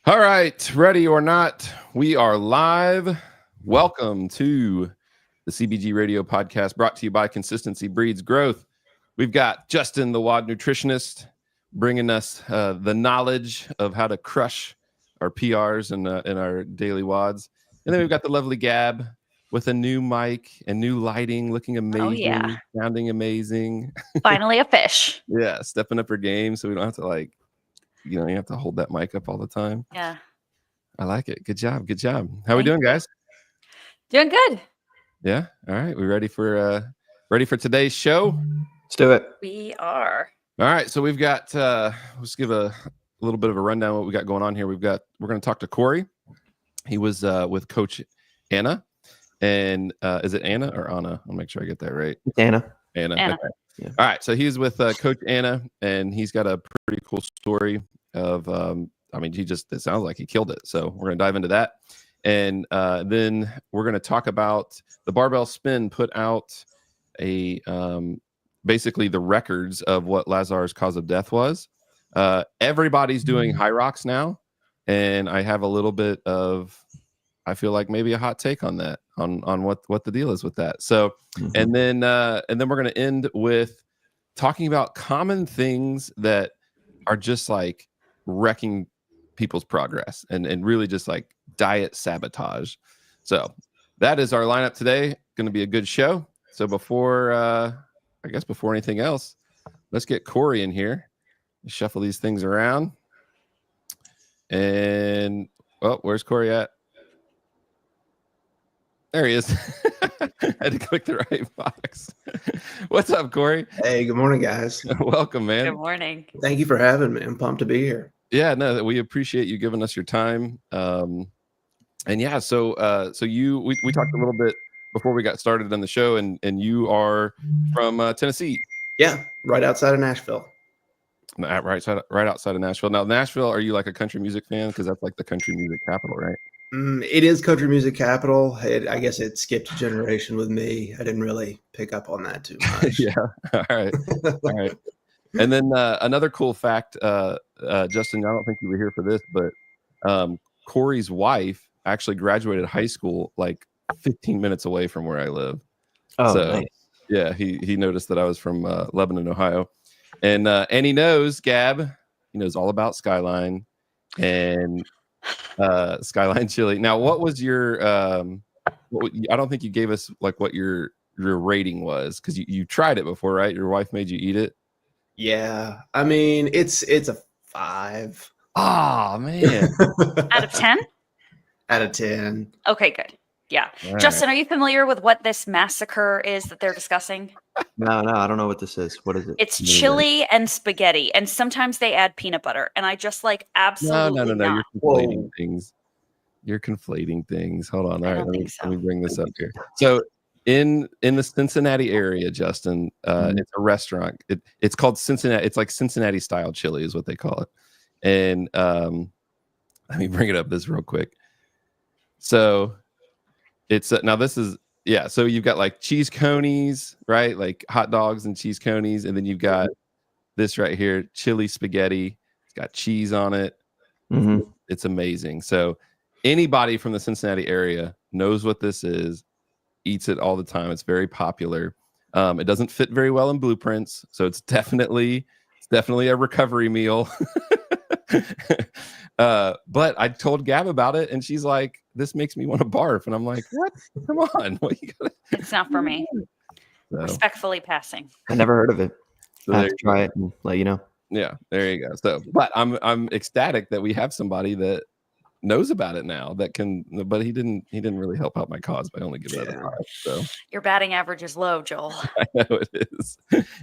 All right, ready or not, we are live. Welcome to the CBG Radio Podcast, brought to you by Consistency Breeds Growth. We've got Justin, the WOD nutritionist, bringing us the knowledge of how to crush our PRs and our daily WODs. And then we've got the lovely Gab with a new mic and new lighting, looking amazing, sounding amazing. Finally a fish. Yeah, stepping up her game so we don't have to you have to hold that mic up all the time. Yeah. I like it. Good job. Good job. How we doing, guys? Doing good. Yeah. All right. We ready for today's show? Let's do it. We are. All right. So we've got let's give a little bit of a rundown of what we got going on here. We're going to talk to Cory. He was with Coach Anna. And is it Anna or Anna? I'll make sure I get that right. Anna. Okay. Yeah. All right. So he's with Coach Anna, and he's got a pretty cool story of it sounds like he killed it. So we're going to dive into that. And then we're going to talk about the Barbell Spin put out a basically the records of what Lazar's cause of death was. Everybody's doing high rocks now. And I have a little bit of, I feel like maybe a hot take on that, on what the deal is with that. So, and then we're going to end with talking about common things that are just like wrecking people's progress and really just like diet sabotage. So that is our lineup today. Going to be a good show. So before anything else, let's get Cory in here. Shuffle these things around. And where's Cory at? There he is. I had to click the right box. What's up, Cory? Hey, good morning, guys. Welcome, man. Good morning. Thank you for having me. I'm pumped to be here. Yeah, no, we appreciate you giving us your time. And yeah, so we talked a little bit before we got started on the show, and you are from Tennessee. Yeah, right outside of Nashville. Right outside of Nashville. Now, Nashville, are you like a country music fan? Because that's like the country music capital, right? It is country music capital. I guess it skipped a generation with me. I didn't really pick up on that too much. Yeah. All right. And then another cool fact, Justin, I don't think you were here for this, but Cory's wife actually graduated high school like 15 minutes away from where I live. Oh, so, nice. Yeah, he noticed that I was from Lebanon, Ohio. And he knows, Gab, he knows all about Skyline and Skyline chili. Now, what was your I don't think you gave us like what your rating was, because you tried it before, right? Your wife made you eat it. Yeah, I mean it's a 5. Oh man. Out of 10? Out of 10. Okay, good. Yeah. All Justin, are you familiar with what this massacre is that they're discussing? No, I don't know what this is. What is it? It's chili and spaghetti, and sometimes they add peanut butter, and I just like absolutely No. not. You're conflating things. You're conflating things. Hold on. All right, let me bring this up here. So in the Cincinnati area, Justin, it's a restaurant. It's called Cincinnati. It's like Cincinnati style chili is what they call it. And let me bring it up this real quick. So it's now this is. Yeah, so you've got like cheese conies, right? Like hot dogs and cheese conies. And then you've got this right here, chili spaghetti. It's got cheese on it. Mm-hmm. It's amazing. So anybody from the Cincinnati area knows what this is, eats it all the time. It's very popular. It doesn't fit very well in blueprints. So it's definitely a recovery meal. But I told Gab about it, and she's like, this makes me want to barf. And I'm like, what? Come on. What you gotta... It's not for me. So, Respectfully passing. I never heard of it. so I there have to try it and let you know. Yeah, there you go. So, but I'm ecstatic that we have somebody that knows about it now that can, but he didn't really help out my cause by only giving it a 5. So Your batting average is low, Joel. I know it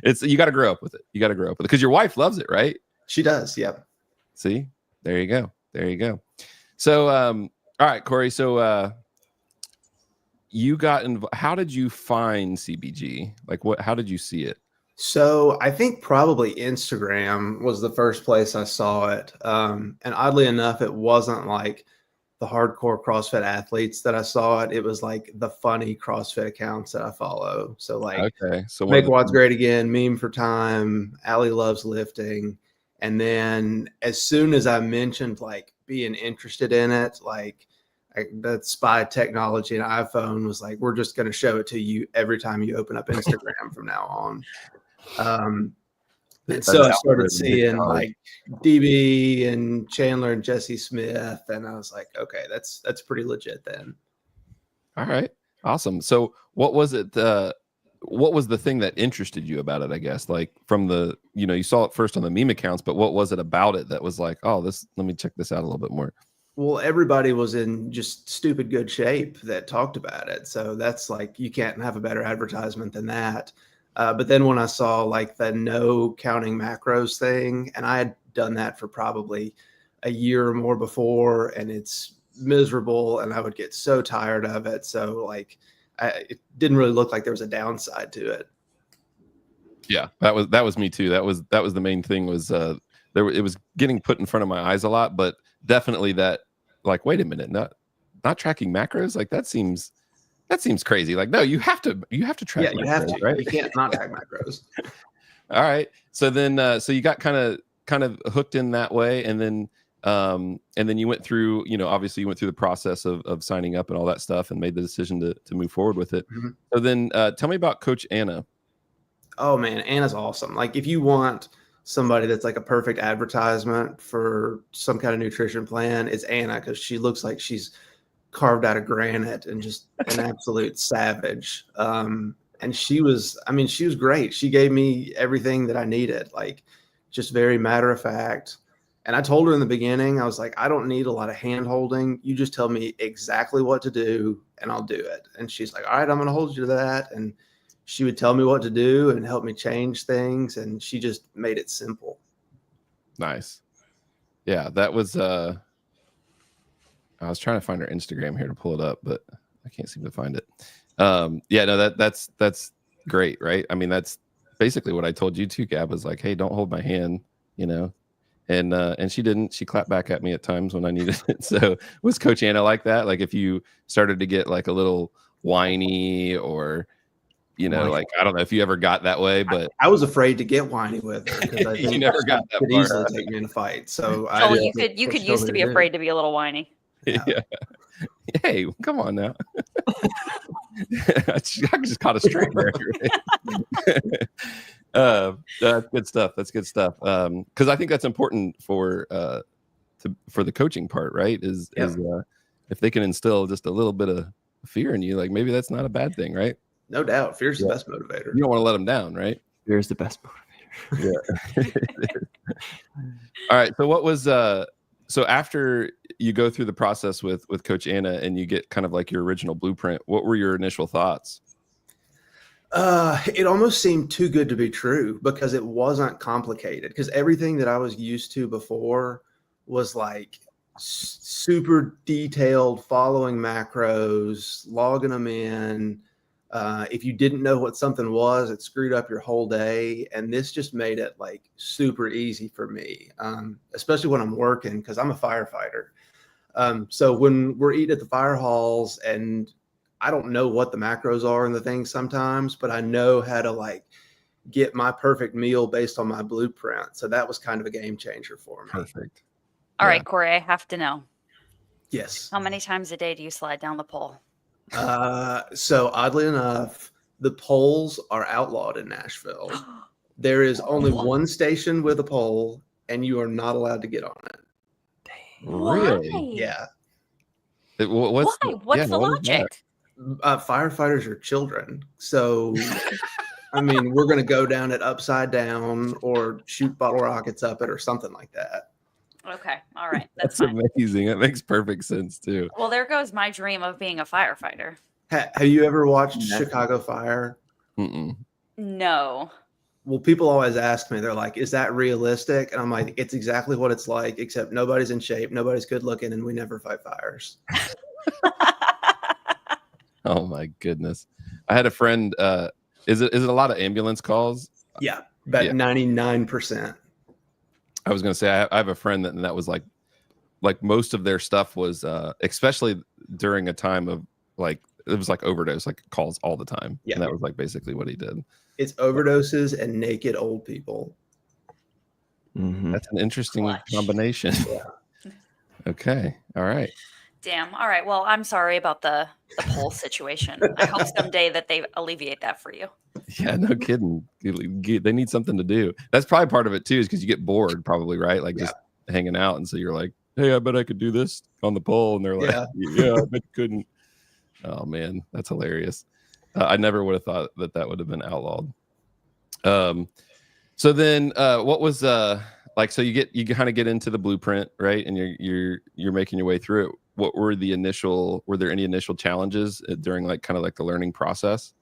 is. You got to grow up with it. Because your wife loves it, right? She does. Yep. See, there you go. So, all right, Cory. So, you got involved. How did you find CBG? Like, how did you see it? So I think probably Instagram was the first place I saw it. And oddly enough, it wasn't like the hardcore CrossFit athletes that I saw it. It was like the funny CrossFit accounts that I follow. So like, okay, so Make WODs Great Again, Meme for Time, Allie Loves Lifting. And then as soon as I mentioned like being interested in it. Like that spy technology and iPhone was like, we're just going to show it to you every time you open up Instagram from now on. And so I started seeing like DB and Chandler and Jesse Smith, and I was like, okay, that's pretty legit then. All right, awesome. So what was it? What was the thing that interested you about it? I guess like from the, you saw it first on the meme accounts, but what was it about it that was like, oh, let me check this out a little bit more? Well, everybody was in just stupid good shape that talked about it. So that's like, you can't have a better advertisement than that. But then when I saw like the no counting macros thing, and I had done that for probably a year or more before, and it's miserable and I would get so tired of it. So like, it didn't really look like there was a downside to it. Yeah, that was me too. That was the main thing was it was getting put in front of my eyes a lot, but definitely that like, wait a minute, not tracking macros, like that seems crazy. Like, no, you have to track. Yeah, you macros, have to. right? You can't not track macros. All right. So then, so you got kind of hooked in that way, and then you went through, obviously you went through the process of signing up and all that stuff, and made the decision to move forward with it. Mm-hmm. So then, tell me about Coach Anna. Oh man, Anna's awesome. Like if you want somebody that's like a perfect advertisement for some kind of nutrition plan, it's Anna, because she looks like she's carved out of granite and just an absolute savage. And she was great. She gave me everything that I needed, like just very matter of fact. And I told her in the beginning, I was like, I don't need a lot of hand holding. You just tell me exactly what to do and I'll do it. And she's like, all right, I'm going to hold you to that. And she would tell me what to do and help me change things. And she just made it simple. Nice. Yeah, that was, I was trying to find her Instagram here to pull it up, but I can't seem to find it. Yeah, no, that's great, right? I mean, that's basically what I told you too, Gab, was like, hey, don't hold my hand, and she didn't. She clapped back at me at times when I needed it. So was Coach Anna like that? Like if you started to get like a little whiny or, like, I don't know if you ever got that way, but I was afraid to get whiny with her because I think you never got that could far. easily take me in a fight. So you could used to be afraid to be a little whiny. Yeah. Hey, come on now. I just caught a string there. That's good stuff. That's good stuff. Because I think that's important for the coaching part, right? Is if they can instill just a little bit of fear in you, like maybe that's not a bad thing, right? No doubt. Fear's the best motivator. You don't want to let them down, right? Fear is the best motivator. Yeah. All right. So what was so after you go through the process with Coach Anna and you get kind of like your original blueprint, what were your initial thoughts? It almost seemed too good to be true because it wasn't complicated, because everything that I was used to before was like super detailed, following macros, logging them in. If you didn't know what something was, it screwed up your whole day. And this just made it like super easy for me, especially when I'm working, because I'm a firefighter. So when we're eating at the fire halls, and I don't know what the macros are and the things sometimes, but I know how to like get my perfect meal based on my blueprint. So that was kind of a game changer for me. Perfect. All right, Cory, I have to know. Yes. How many times a day do you slide down the pole? So oddly enough, the poles are outlawed in Nashville. There is only one station with a pole, and you are not allowed to get on it. Really? Yeah. Why? What's the logic? Firefighters are children. So, I mean, we're going to go down it upside down or shoot bottle rockets up it or something like that. Okay. All right. That's amazing. That makes perfect sense too. Well, there goes my dream of being a firefighter. Have you ever watched Chicago Fire? Mm-mm. No. Well, people always ask me, they're like, is that realistic? And I'm like, it's exactly what it's like, except nobody's in shape, nobody's good looking, and we never fight fires. Oh my goodness. I had a friend, is it a lot of ambulance calls? Yeah, about 99%. I was going to say, I have a friend that was like most of their stuff was, especially during a time of like, it was like overdose, like calls all the time. Yeah. And that was like basically what he did. It's overdoses and naked old people. Mm-hmm. That's an interesting combination. Yeah. Okay. All right. Damn. All right. Well, I'm sorry about the poll situation. I hope someday that they alleviate that for you. Yeah, no kidding. They need something to do. That's probably part of it too, is because you get bored, probably, right? Like just hanging out, and so you're like, "Hey, I bet I could do this on the poll," and they're like, "Yeah, I bet you couldn't." Oh man, that's hilarious. I never would have thought that would have been outlawed. So then, what was like? So you kind of get into the blueprint, right? And you're making your way through it. What were were there any initial challenges during like kind of like the learning process?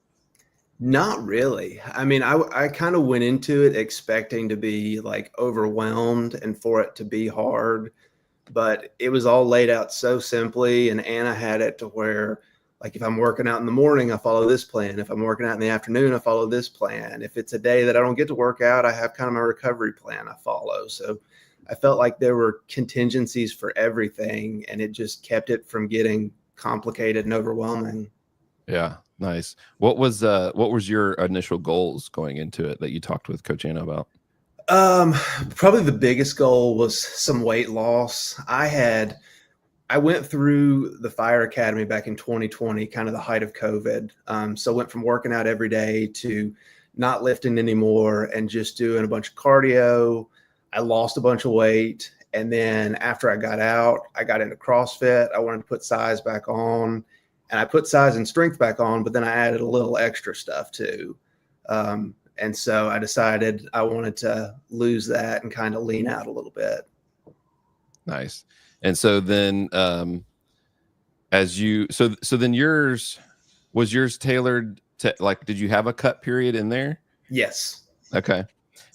Not really. I mean, I kind of went into it expecting to be like overwhelmed and for it to be hard, but it was all laid out so simply. And Anna had it to where, like, if I'm working out in the morning, I follow this plan. If I'm working out in the afternoon, I follow this plan. If it's a day that I don't get to work out, I have kind of my recovery plan I follow. So I felt like there were contingencies for everything, and it just kept it from getting complicated and overwhelming. Yeah, nice. What was your initial goals going into it that you talked with Coach Anna about? Probably the biggest goal was some weight loss. I went through the Fire Academy back in 2020, kind of the height of COVID. So went from working out every day to not lifting anymore and just doing a bunch of cardio. I lost a bunch of weight. And then after I got out, I got into CrossFit. I wanted to put size back on, and I put size and strength back on, but then I added a little extra stuff too. And so I decided I wanted to lose that and kind of lean out a little bit. Nice. And so then, then was yours tailored to, like, did you have a cut period in there? Yes. Okay.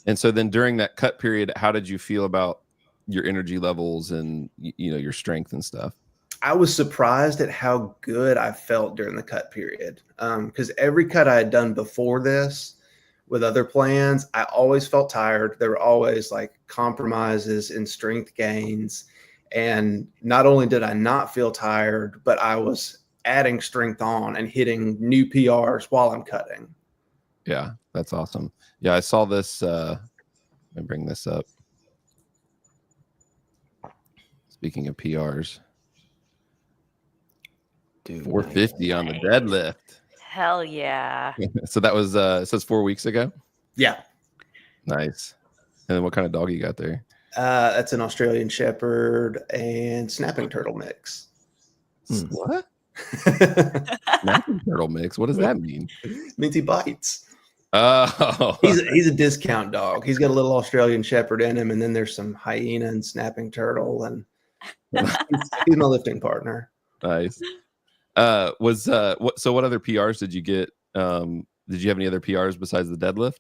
And so then during that cut period, how did you feel about your energy levels and, your strength and stuff? I was surprised at how good I felt during the cut period. Because every cut I had done before this with other plans, I always felt tired. There were always like compromises in strength gains. And not only did I not feel tired, but I was adding strength on and hitting new PRs while I'm cutting. Yeah, that's awesome. Yeah, I saw this. Let me bring this up. Speaking of PRs, dude, 450 on the deadlift. Hell yeah. So that was it says 4 weeks ago. Yeah. Nice. And then what kind of dog you got there? That's an Australian Shepherd and snapping turtle mix. What? Snapping turtle mix? What does that mean? It means he bites. Oh, he's a discount dog. He's got a little Australian Shepherd in him, and then there's some hyena and snapping turtle, and he's my lifting partner. Nice. So what other PRs did you get? Did you have any other PRs besides the deadlift?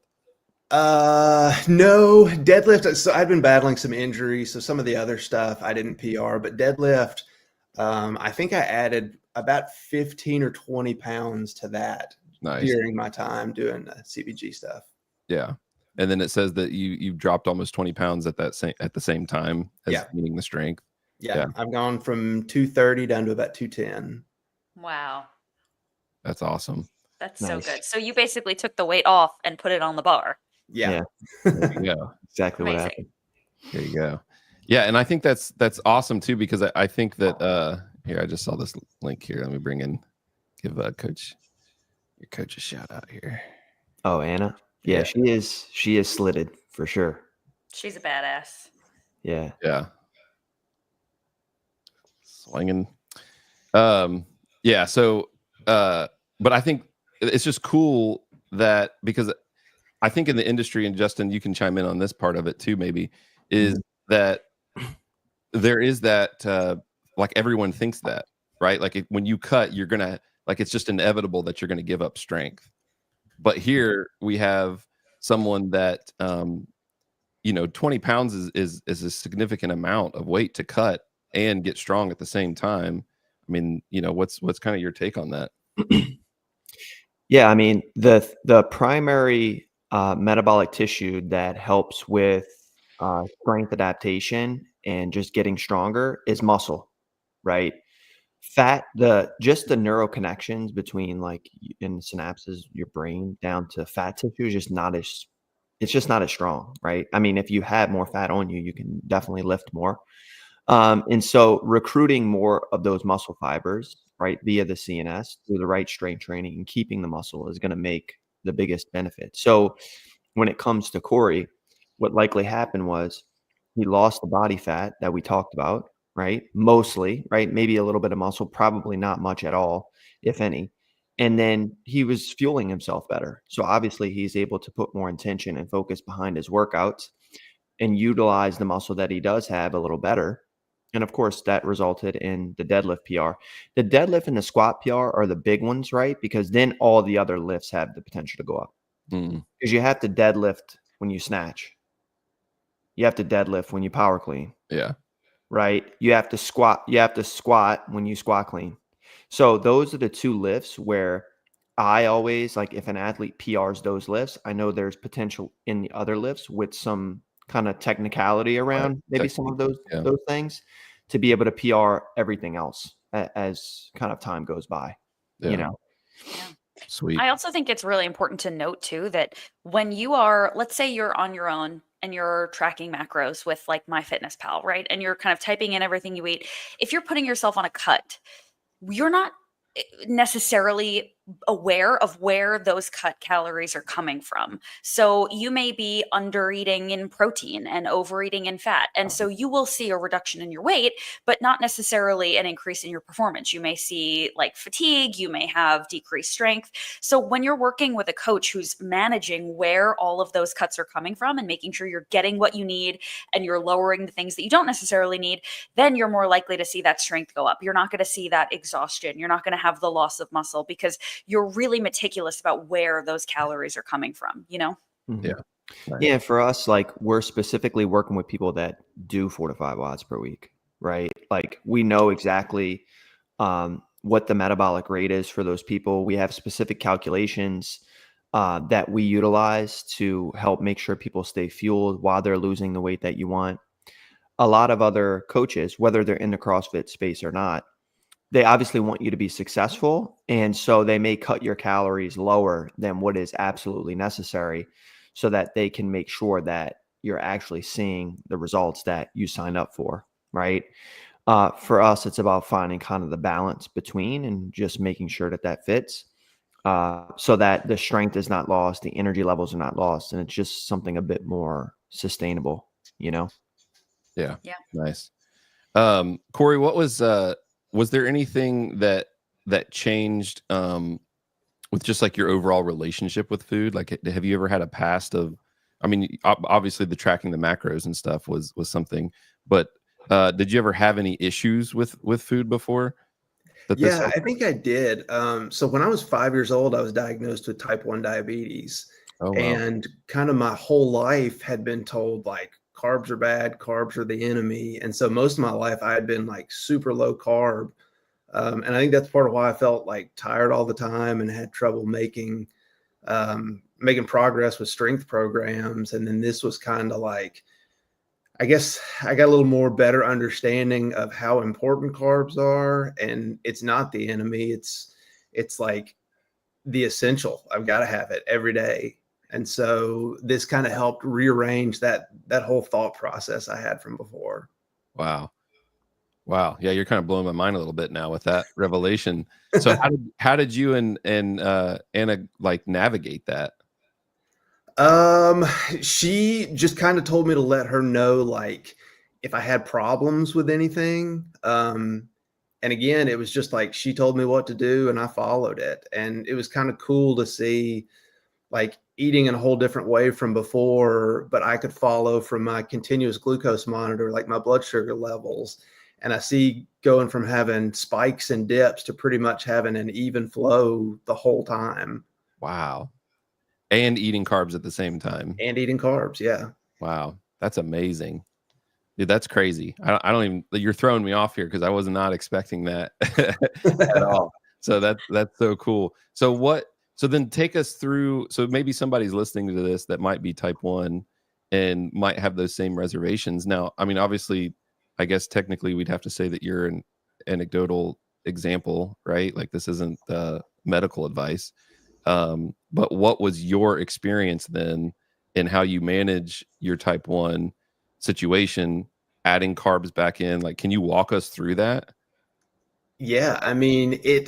No, deadlift. So I've been battling some injuries, so some of the other stuff I didn't PR, but deadlift, I think I added about 15 or 20 pounds to that during my time doing the CBG stuff. Yeah. And then it says that you dropped almost 20 pounds at the same time as meeting the strength. Yeah. I've gone from 230 down to about 210. Wow. That's awesome. That's so good. So you basically took the weight off and put it on the bar. Yeah. There you go. Exactly what happened. There you go. Yeah, and I think that's awesome too, because I think that here, I just saw this link here. Let me give your coach a shout out here. Oh, Anna. Yeah, she is slitted for sure. She's a badass. Yeah. Yeah. Swinging. Yeah. So, but I think it's just cool that, because I think in the industry, and Justin, you can chime in on this part of it too, maybe, is that there is that, like, everyone thinks that, right? Like when you cut, you're going to, like, it's just inevitable that you're going to give up strength. But here we have someone that, 20 pounds is a significant amount of weight to cut and get strong at the same time. I mean, what's kind of your take on that? Yeah, I mean, the primary metabolic tissue that helps with strength adaptation and just getting stronger is muscle, right? Fat, just the neural connections between, like, in synapses, your brain down to fat tissue is just not as strong, right? I mean, if you had more fat on you, you can definitely lift more. And so recruiting more of those muscle fibers, right, via the CNS through the right strength training and keeping the muscle is going to make the biggest benefit. So when it comes to Cory, what likely happened was he lost the body fat that we talked about, right? Mostly, right? Maybe a little bit of muscle, probably not much at all, if any. And then he was fueling himself better. So obviously he's able to put more intention and focus behind his workouts and utilize the muscle that he does have a little better. And of course, that resulted in the deadlift PR. The deadlift and the squat PR are the big ones, right? Because then all the other lifts have the potential to go up. Because you have to deadlift when you snatch. You have to deadlift when you power clean. Yeah. Right? You have to squat. You have to squat when you squat clean. So those are the two lifts where I always, like, if an athlete PRs those lifts, I know there's potential in the other lifts with some kind of technicality around maybe some of those things to be able to PR everything else as kind of time goes by. You know. Yeah. Sweet. I also think it's really important to note too that when you are, let's say you're on your own and you're tracking macros with like MyFitnessPal, right? And you're kind of typing in everything you eat. If you're putting yourself on a cut, you're not necessarily aware of where those cut calories are coming from. So you may be under eating in protein and overeating in fat. And so you will see a reduction in your weight, but not necessarily an increase in your performance. You may see like fatigue, you may have decreased strength. So when you're working with a coach who's managing where all of those cuts are coming from and making sure you're getting what you need and you're lowering the things that you don't necessarily need, then you're more likely to see that strength go up. You're not going to see that exhaustion. You're not going to have the loss of muscle because you're really meticulous about where those calories are coming from, you know? Mm-hmm. Yeah. Right. Yeah. For us, like, we're specifically working with people that do 4 to 5 watts per week, right? Like, we know exactly what the metabolic rate is for those people. We have specific calculations that we utilize to help make sure people stay fueled while they're losing the weight that you want. A lot of other coaches, whether they're in the CrossFit space or not, they obviously want you to be successful. And so they may cut your calories lower than what is absolutely necessary so that they can make sure that you're actually seeing the results that you signed up for, right? For us, it's about finding kind of the balance between and just making sure that that fits so that the strength is not lost, the energy levels are not lost, and it's just something a bit more sustainable, you know? Yeah. Yeah. Nice. Cory, what was there anything that changed with just like your overall relationship with food? Like, have you ever had a past of, I mean, obviously the tracking the macros and stuff was something, but did you ever have any issues with food before? Yeah, I think I did. So when I was 5 years old, I was diagnosed with type 1 diabetes. Oh, wow. And kind of my whole life had been told like carbs are bad, carbs are the enemy. And so most of my life I had been like super low carb. And I think that's part of why I felt like tired all the time and had trouble making progress with strength programs. And then this was kind of like, I guess I got a little more better understanding of how important carbs are, and it's not the enemy. It's like the essential. I've got to have it every day. And so this kind of helped rearrange that whole thought process I had from before. Wow. Yeah, you're kind of blowing my mind a little bit now with that revelation. So how did you and Anna like navigate that? She just kind of told me to let her know, like, if I had problems with anything. And again, it was just like, she told me what to do and I followed it. And it was kind of cool to see, like, eating in a whole different way from before, but I could follow from my continuous glucose monitor, like my blood sugar levels. And I see going from having spikes and dips to pretty much having an even flow the whole time. Wow. And eating carbs at the same time. And eating carbs. Yeah. Wow. That's amazing. Dude, that's crazy. I don't even, you're throwing me off here because I was not expecting that at all. So that's so cool. So then take us through. So maybe somebody's listening to this that might be type 1 and might have those same reservations. Now, I mean, obviously, I guess technically we'd have to say that you're an anecdotal example, right? Like, this isn't medical advice. But what was your experience then in how you manage your type 1 situation adding carbs back in? Like, can you walk us through that? Yeah, I mean, I'm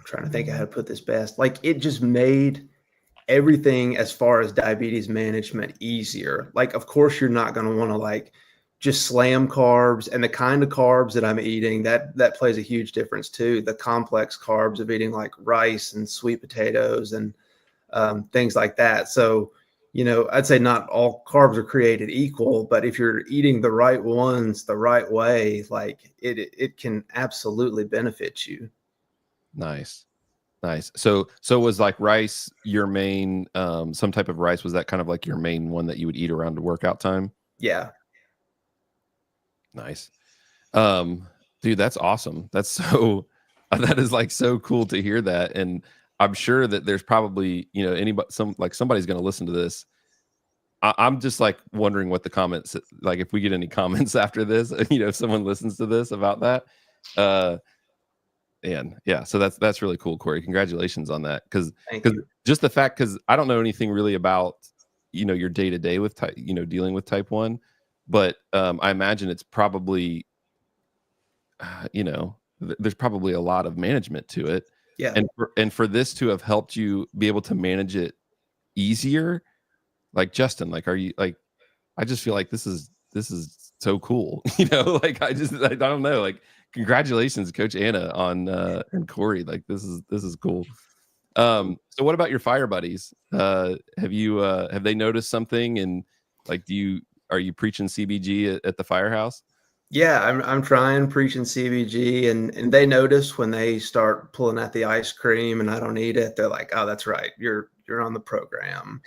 trying to think how to put this best. Like, it just made everything as far as diabetes management easier. Like, of course, you're not going to want to like just slam carbs, and the kind of carbs that I'm eating, that plays a huge difference too. The complex carbs of eating like rice and sweet potatoes and things like that. So, I'd say not all carbs are created equal, but if you're eating the right ones the right way, like it can absolutely benefit you. Nice. So was like rice your main, some type of rice? Was that kind of like your main one that you would eat around the workout time? Yeah. Nice. Dude, that's awesome. That's so, that is like so cool to hear that. And I'm sure that there's probably, anybody, somebody's going to listen to this. I'm just like wondering what the comments, like if we get any comments after this, if someone listens to this about that. And yeah, so that's really cool, Cory. Congratulations on that. Because just the fact, because I don't know anything really about, your day to day with dealing with type 1, but I imagine it's probably, there's probably a lot of management to it. Yeah. And for this to have helped you be able to manage it easier, like Justin, like, are you like, I just feel like this is so cool. Like I don't know, like, congratulations, Coach Anna and Cory. Like this is cool. So what about your fire buddies? Have they noticed something, and like are you preaching CBG at the firehouse? Yeah, I'm trying preaching CBG, and they notice when they start pulling out the ice cream and I don't eat it. They're like, "Oh, that's right, you're on the program."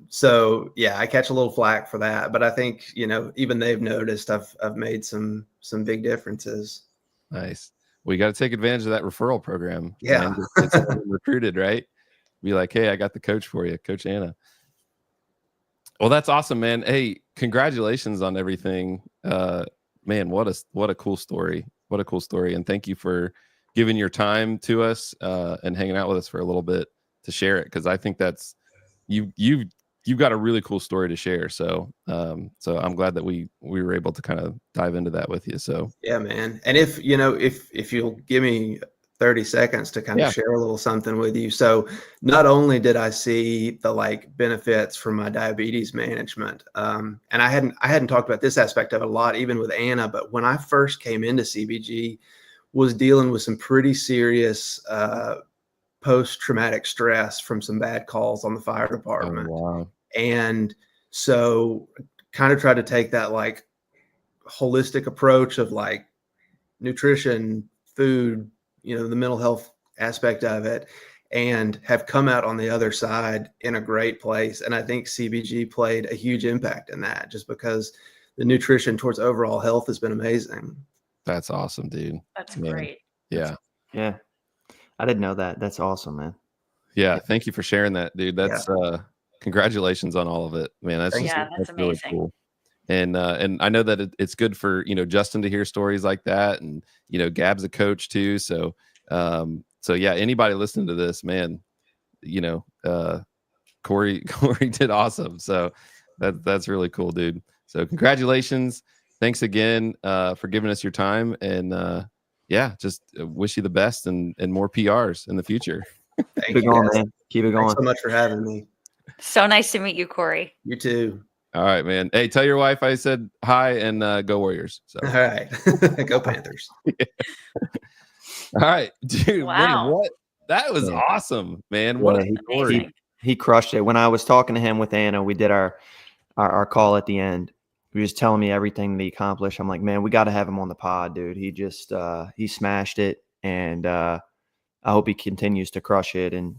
So yeah, I catch a little flack for that, but I think even they've noticed I've made some big differences. Nice. Well, you got to take advantage of that referral program. Yeah, it's recruited, right? Be like, hey, I got the coach for you, Coach Anna. Well, that's awesome, man. Hey, congratulations on everything. Man, what a cool story. What a cool story. And thank you for giving your time to us and hanging out with us for a little bit to share it. Cause I think that's you've got a really cool story to share. So I'm glad that we were able to kind of dive into that with you. So yeah, man. And if you'll give me 30 seconds to kind of share a little something with you. So not only did I see the like benefits from my diabetes management, and I hadn't talked about this aspect of it a lot, even with Anna, but when I first came into CBG, was dealing with some pretty serious post-traumatic stress from some bad calls on the fire department. Oh, wow. And so kind of tried to take that like holistic approach of like nutrition, food, the mental health aspect of it, and have come out on the other side in a great place. And I think CBG played a huge impact in that, just because the nutrition towards overall health has been amazing. That's awesome, dude. That's great. Yeah. Yeah. I didn't know that. That's awesome, man. Yeah. Thank you for sharing that, dude. That's congratulations on all of it, man. That's amazing. Really cool. And I know that it's good for, Justin to hear stories like that. And, Gab's a coach too. So yeah, anybody listening to this, man, Cory did awesome. So that's really cool, dude. So congratulations. Thanks again for giving us your time. And yeah, just wish you the best and more PRs in the future. Keep it going, man. Keep it going. Thanks so much for having me. So nice to meet you, Cory. You too. All right, man. Hey, tell your wife I said hi, and go Warriors. So. All right. Go Panthers. Yeah. All right, dude. Wow. Man, what? That was awesome, man. Yeah, What a story. He crushed it. When I was talking to him with Anna, we did our call at the end. He was telling me everything that he accomplished. I'm like, man, we got to have him on the pod, dude. He just he smashed it, and I hope he continues to crush it and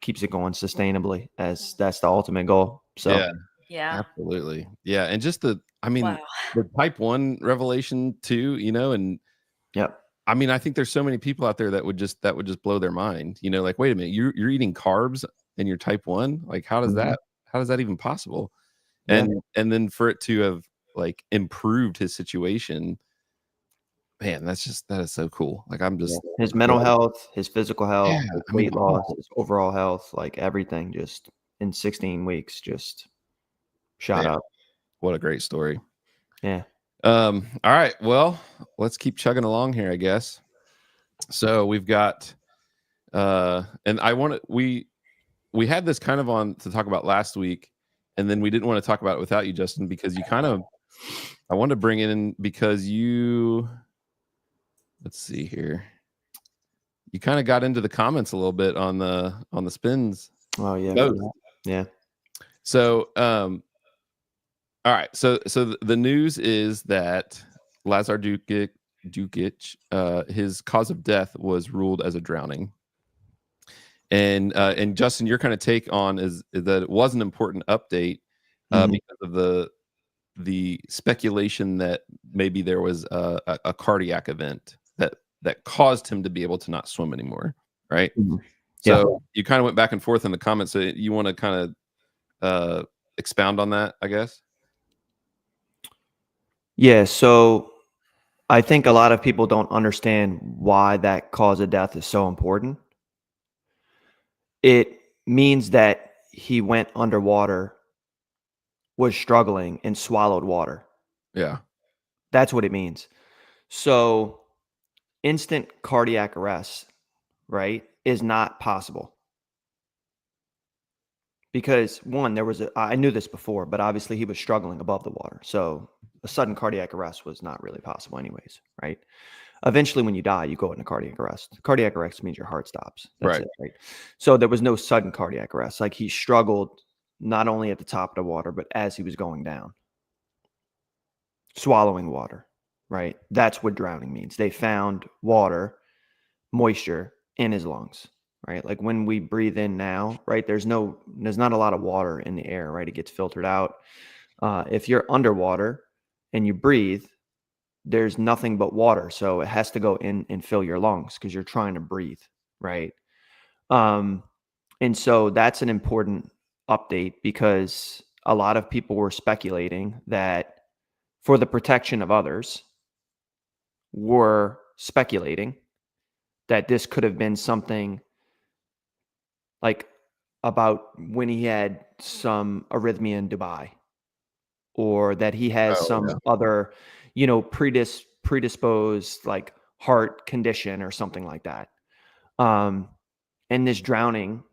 keeps it going sustainably, as that's the ultimate goal. So yeah, absolutely. Yeah. And just the type 1 revelation too, and yep. I mean, I think there's so many people out there that would just blow their mind, like, wait a minute, you're eating carbs and you're type 1. Like, how does that even possible? Yeah. And then for it to have like improved his situation, man, that is so cool. Like, I'm just his mental health, his physical health, his weight loss, his overall health, like everything, just in 16 weeks, just shot up. What a great story. Yeah. All right. Well, let's keep chugging along here, I guess. So we've got, and we had this kind of on to talk about last week, and then we didn't want to talk about it without you, Justin, because I wanted to bring it in because let's see here. You kind of got into the comments a little bit on the spins. Oh yeah. Both. Yeah. So, all right. So the news is that Lazar Dukic, his cause of death was ruled as a drowning. And Justin, your kind of take on is that it was an important update because of the speculation that maybe there was a cardiac event that caused him to be able to not swim anymore, right? Mm-hmm. So you kind of went back and forth in the comments. So you want to kind of expound on that, I guess? Yeah. So I think a lot of people don't understand why that cause of death is so important. It means that he went underwater, was struggling, and swallowed water. Yeah. That's what it means. So instant cardiac arrest, right, is not possible. Because one, I knew this before, but obviously he was struggling above the water. So a sudden cardiac arrest was not really possible anyways, right? Eventually when you die, you go into cardiac arrest. Cardiac arrest means your heart stops. That's Right. it, right? So there was no sudden cardiac arrest. Like he struggled not only at the top of the water, but as he was going down, swallowing water, right? That's what drowning means. They found water, moisture in his lungs. Right. Like when we breathe in now, right, there's not a lot of water in the air, right? It gets filtered out. If you're underwater and you breathe, there's nothing but water. So it has to go in and fill your lungs because you're trying to breathe. Right. And so that's an important update because a lot of people were speculating that for the protection of others, were speculating that this could have been something like about when he had some arrhythmia in Dubai, or that he has other, predisposed like heart condition or something like that. And this drowning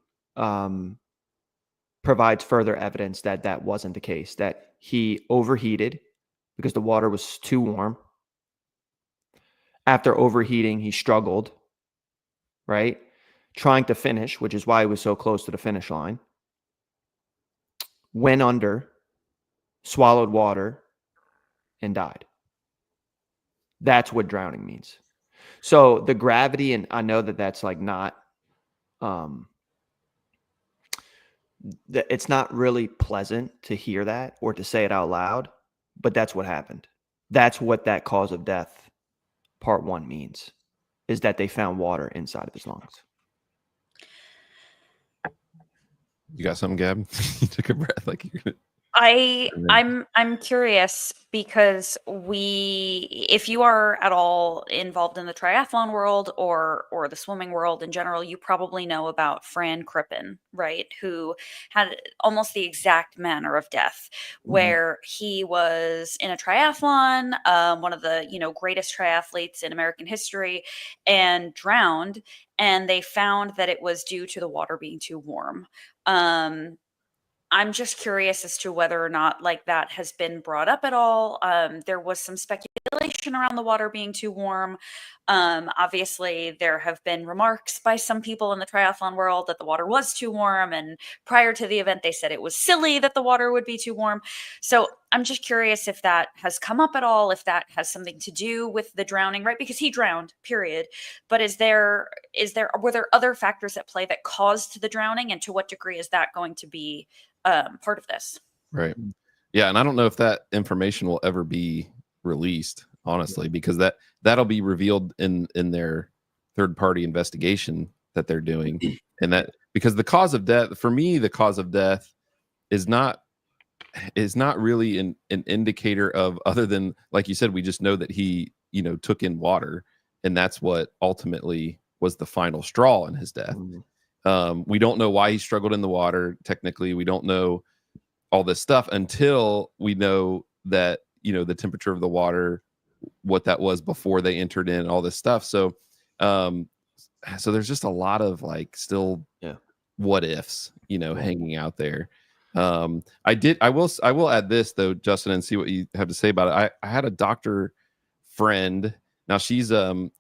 provides further evidence that that wasn't the case, that he overheated because the water was too warm. After overheating, he struggled, right? Trying to finish, which is why he was so close to the finish line, went under, swallowed water, and died. That's what drowning means. So the gravity, and I know that that's like not, it's not really pleasant to hear that or to say it out loud, but that's what happened. That's what that cause of death, part 1, means, is that they found water inside of his lungs. You got something, Gab? You took a breath like you're gonna... I'm curious because if you are at all involved in the triathlon world or the swimming world in general, you probably know about Fran Crippen, right? Who had almost the exact manner of death, where he was in a triathlon, one of the greatest triathletes in American history, and drowned, and they found that it was due to the water being too warm. I'm just curious as to whether or not that has been brought up at all. There was some speculation around the water being too warm. Obviously, there have been remarks by some people in the triathlon world that the water was too warm. And prior to the event, they said it was silly that the water would be too warm. So I'm just curious if that has come up at all, if that has something to do with the drowning, right? Because he drowned, period. But were there other factors at play that caused the drowning? And to what degree is that going to be part of this? Right. Yeah. And I don't know if that information will ever be released, honestly, because that'll be revealed in their third-party investigation that they're doing. And that, because the cause of death, for me, the cause of death is not really an indicator of, other than, like you said, we just know that he, took in water, and that's what ultimately was the final straw in his death. We don't know why he struggled in the water. Technically, we don't know all this stuff until we know that, the temperature of the water, what that was before they entered in, all this stuff. So so there's just a lot of like still what ifs, hanging out there. I will add this though, Justin, and see what you have to say about it. I had a doctor friend. Now she's a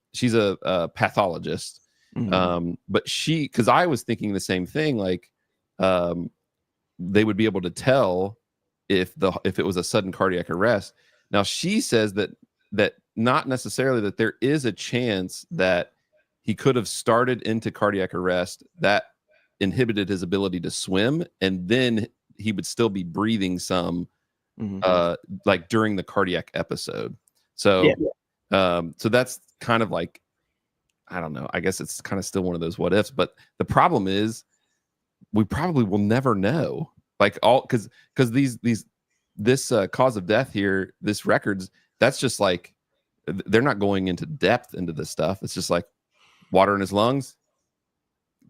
pathologist. But because I was thinking the same thing, like they would be able to tell if it was a sudden cardiac arrest. Now she says that not necessarily, that there is a chance that he could have started into cardiac arrest that inhibited his ability to swim, and then he would still be breathing some like during the cardiac episode. So so that's kind of like, I don't know, I guess it's kind of still one of those what ifs, but the problem is we probably will never know, like because this cause of death here, this records, that's just like, they're not going into depth into this stuff. It's just like water in his lungs,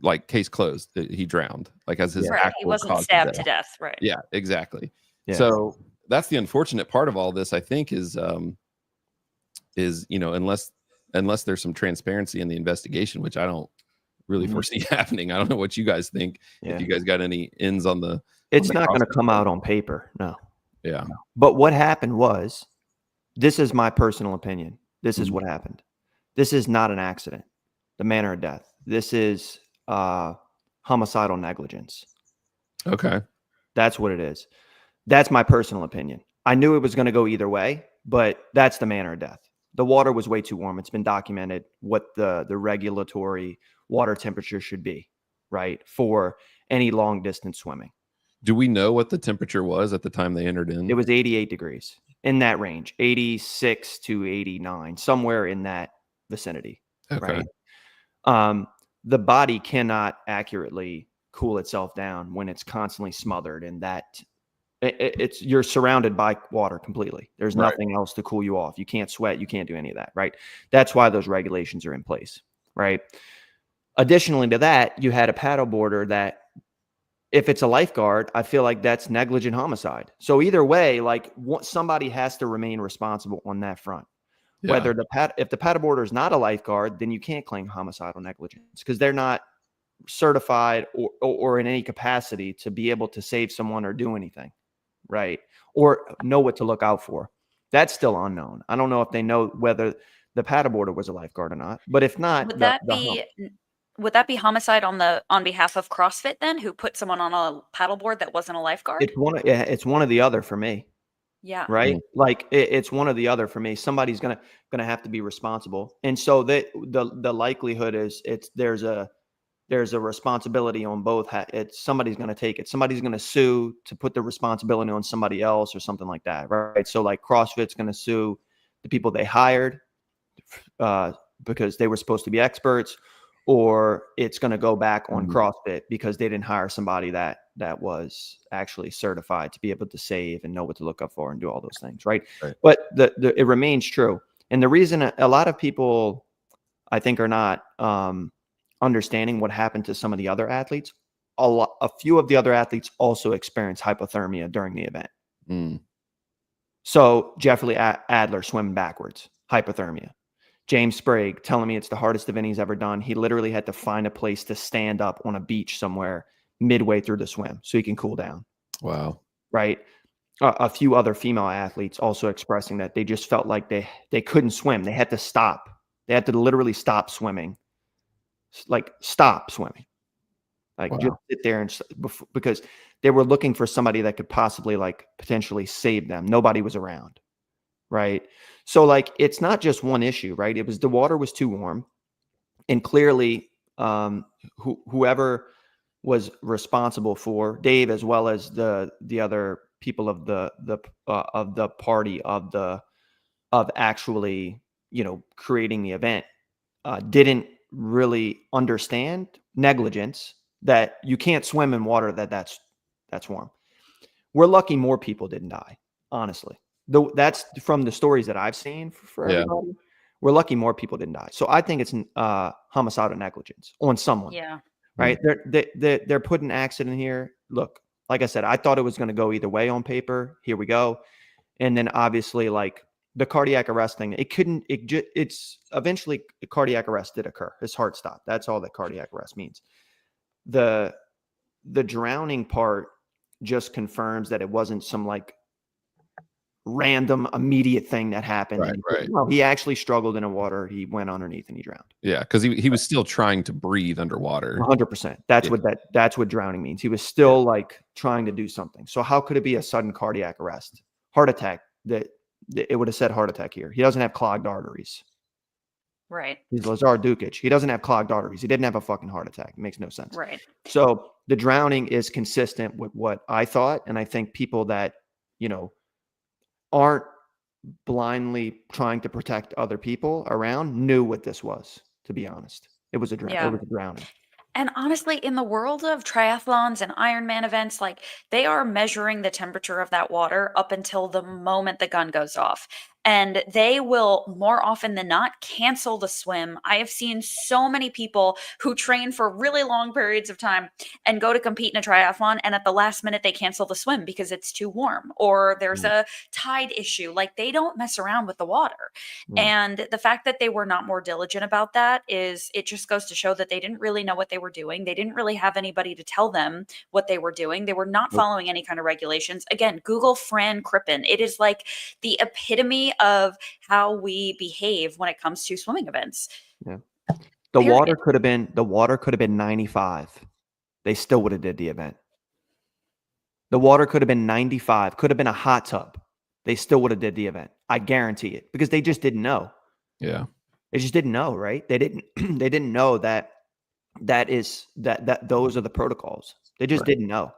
like case closed. He drowned, like as his actual he wasn't cause stabbed to death. Right. Yeah, exactly. Yeah. So that's the unfortunate part of all this, I think, is unless there's some transparency in the investigation, which I don't really foresee happening. I don't know what you guys think. If you guys got any ends on the, it's not going to come out on paper. No. Yeah. No. But what happened was, this is my personal opinion. This is what happened. This is not an accident, the manner of death. This is homicidal negligence. Okay. That's what it is. That's my personal opinion. I knew it was going to go either way, but that's the manner of death. The water was way too warm. It's been documented what the regulatory water temperature should be, right, for any long distance swimming. Do we know what the temperature was at the time they entered in? It was 88 degrees, in that range, 86 to 89, somewhere in that vicinity. Okay. Right. The body cannot accurately cool itself down when it's constantly smothered, and that you're surrounded by water completely. There's nothing else to cool you off. You can't sweat. You can't do any of that. Right. That's why those regulations are in place. Right. Additionally to that, you had a paddleboarder that, if it's a lifeguard, I feel like that's negligent homicide. So either way, like somebody has to remain responsible on that front. Yeah. Whether if the paddleboarder is not a lifeguard, then you can't claim homicidal negligence because they're not certified or in any capacity to be able to save someone or do anything, right? Or know what to look out for. That's still unknown. I don't know if they know whether the paddleboarder was a lifeguard or not. But if not, would that be homicide on behalf of CrossFit then, who put someone on a paddleboard that wasn't a lifeguard? It's one or the other for me. Yeah. Right. Like it's one or the other for me. Somebody's gonna have to be responsible, and so the likelihood is there's a responsibility on both. Somebody's gonna take it. Somebody's gonna sue to put the responsibility on somebody else or something like that. Right. So like CrossFit's gonna sue the people they hired because they were supposed to be experts, or it's going to go back on CrossFit because they didn't hire somebody that was actually certified to be able to save and know what to look up for and do all those things, right? But it remains true. And the reason a lot of people, I think, are not understanding what happened to some of the other athletes, a few of the other athletes also experienced hypothermia during the event. So Jeffrey Adler swimming backwards, hypothermia. James Sprague telling me it's the hardest event he's ever done. He literally had to find a place to stand up on a beach somewhere midway through the swim so he can cool down. Wow. Right. A few other female athletes also expressing that they just felt like they couldn't swim. They had to stop. They had to literally stop swimming. Like stop swimming. Like just sit there because they were looking for somebody that could possibly like potentially save them. Nobody was around. Right. So like, it's not just one issue, right? It was the water was too warm, and clearly whoever was responsible for Dave, as well as the other people of the party of actually, creating the event, didn't really understand negligence, that you can't swim in water that's warm. We're lucky more people didn't die, honestly. That's from the stories that I've seen for everybody. We're lucky more people didn't die. So I think it's homicidal negligence on someone. Yeah. Right. They're putting accident here. Look, like I said, I thought it was going to go either way on paper. Here we go. And then obviously like the cardiac arrest thing, it's eventually a cardiac arrest did occur. His heart stopped. That's all that cardiac arrest means. The drowning part just confirms that it wasn't some like random immediate thing that happened. Right. No, he actually struggled in the water. He went underneath and he drowned. Yeah, because he was still trying to breathe underwater. 100%. That's what drowning means. He was still like trying to do something. So how could it be a sudden cardiac arrest? Heart attack. That it would have said heart attack here. He doesn't have clogged arteries. Right. He's Lazar Dukic. He doesn't have clogged arteries. He didn't have a fucking heart attack. It makes no sense. Right. So the drowning is consistent with what I thought. And I think people that, aren't blindly trying to protect other people around knew what this was, to be honest. It was a drowning. And honestly, in the world of triathlons and Ironman events, like they are measuring the temperature of that water up until the moment the gun goes off. And they will more often than not cancel the swim. I have seen so many people who train for really long periods of time and go to compete in a triathlon. And at the last minute, they cancel the swim because it's too warm or there's a tide issue. Like they don't mess around with the water. And the fact that they were not more diligent about that it just goes to show that they didn't really know what they were doing. They didn't really have anybody to tell them what they were doing. They were not following any kind of regulations. Again, Google Fran Crippen. It is like the epitome of how we behave when it comes to swimming events. Yeah. The water could have been 95. They still would have did the event. The water could have been 95, could have been a hot tub. They still would have did the event. I guarantee it, because they just didn't know. Yeah. They just didn't know, right? They didn't know that those are the protocols. They just didn't know.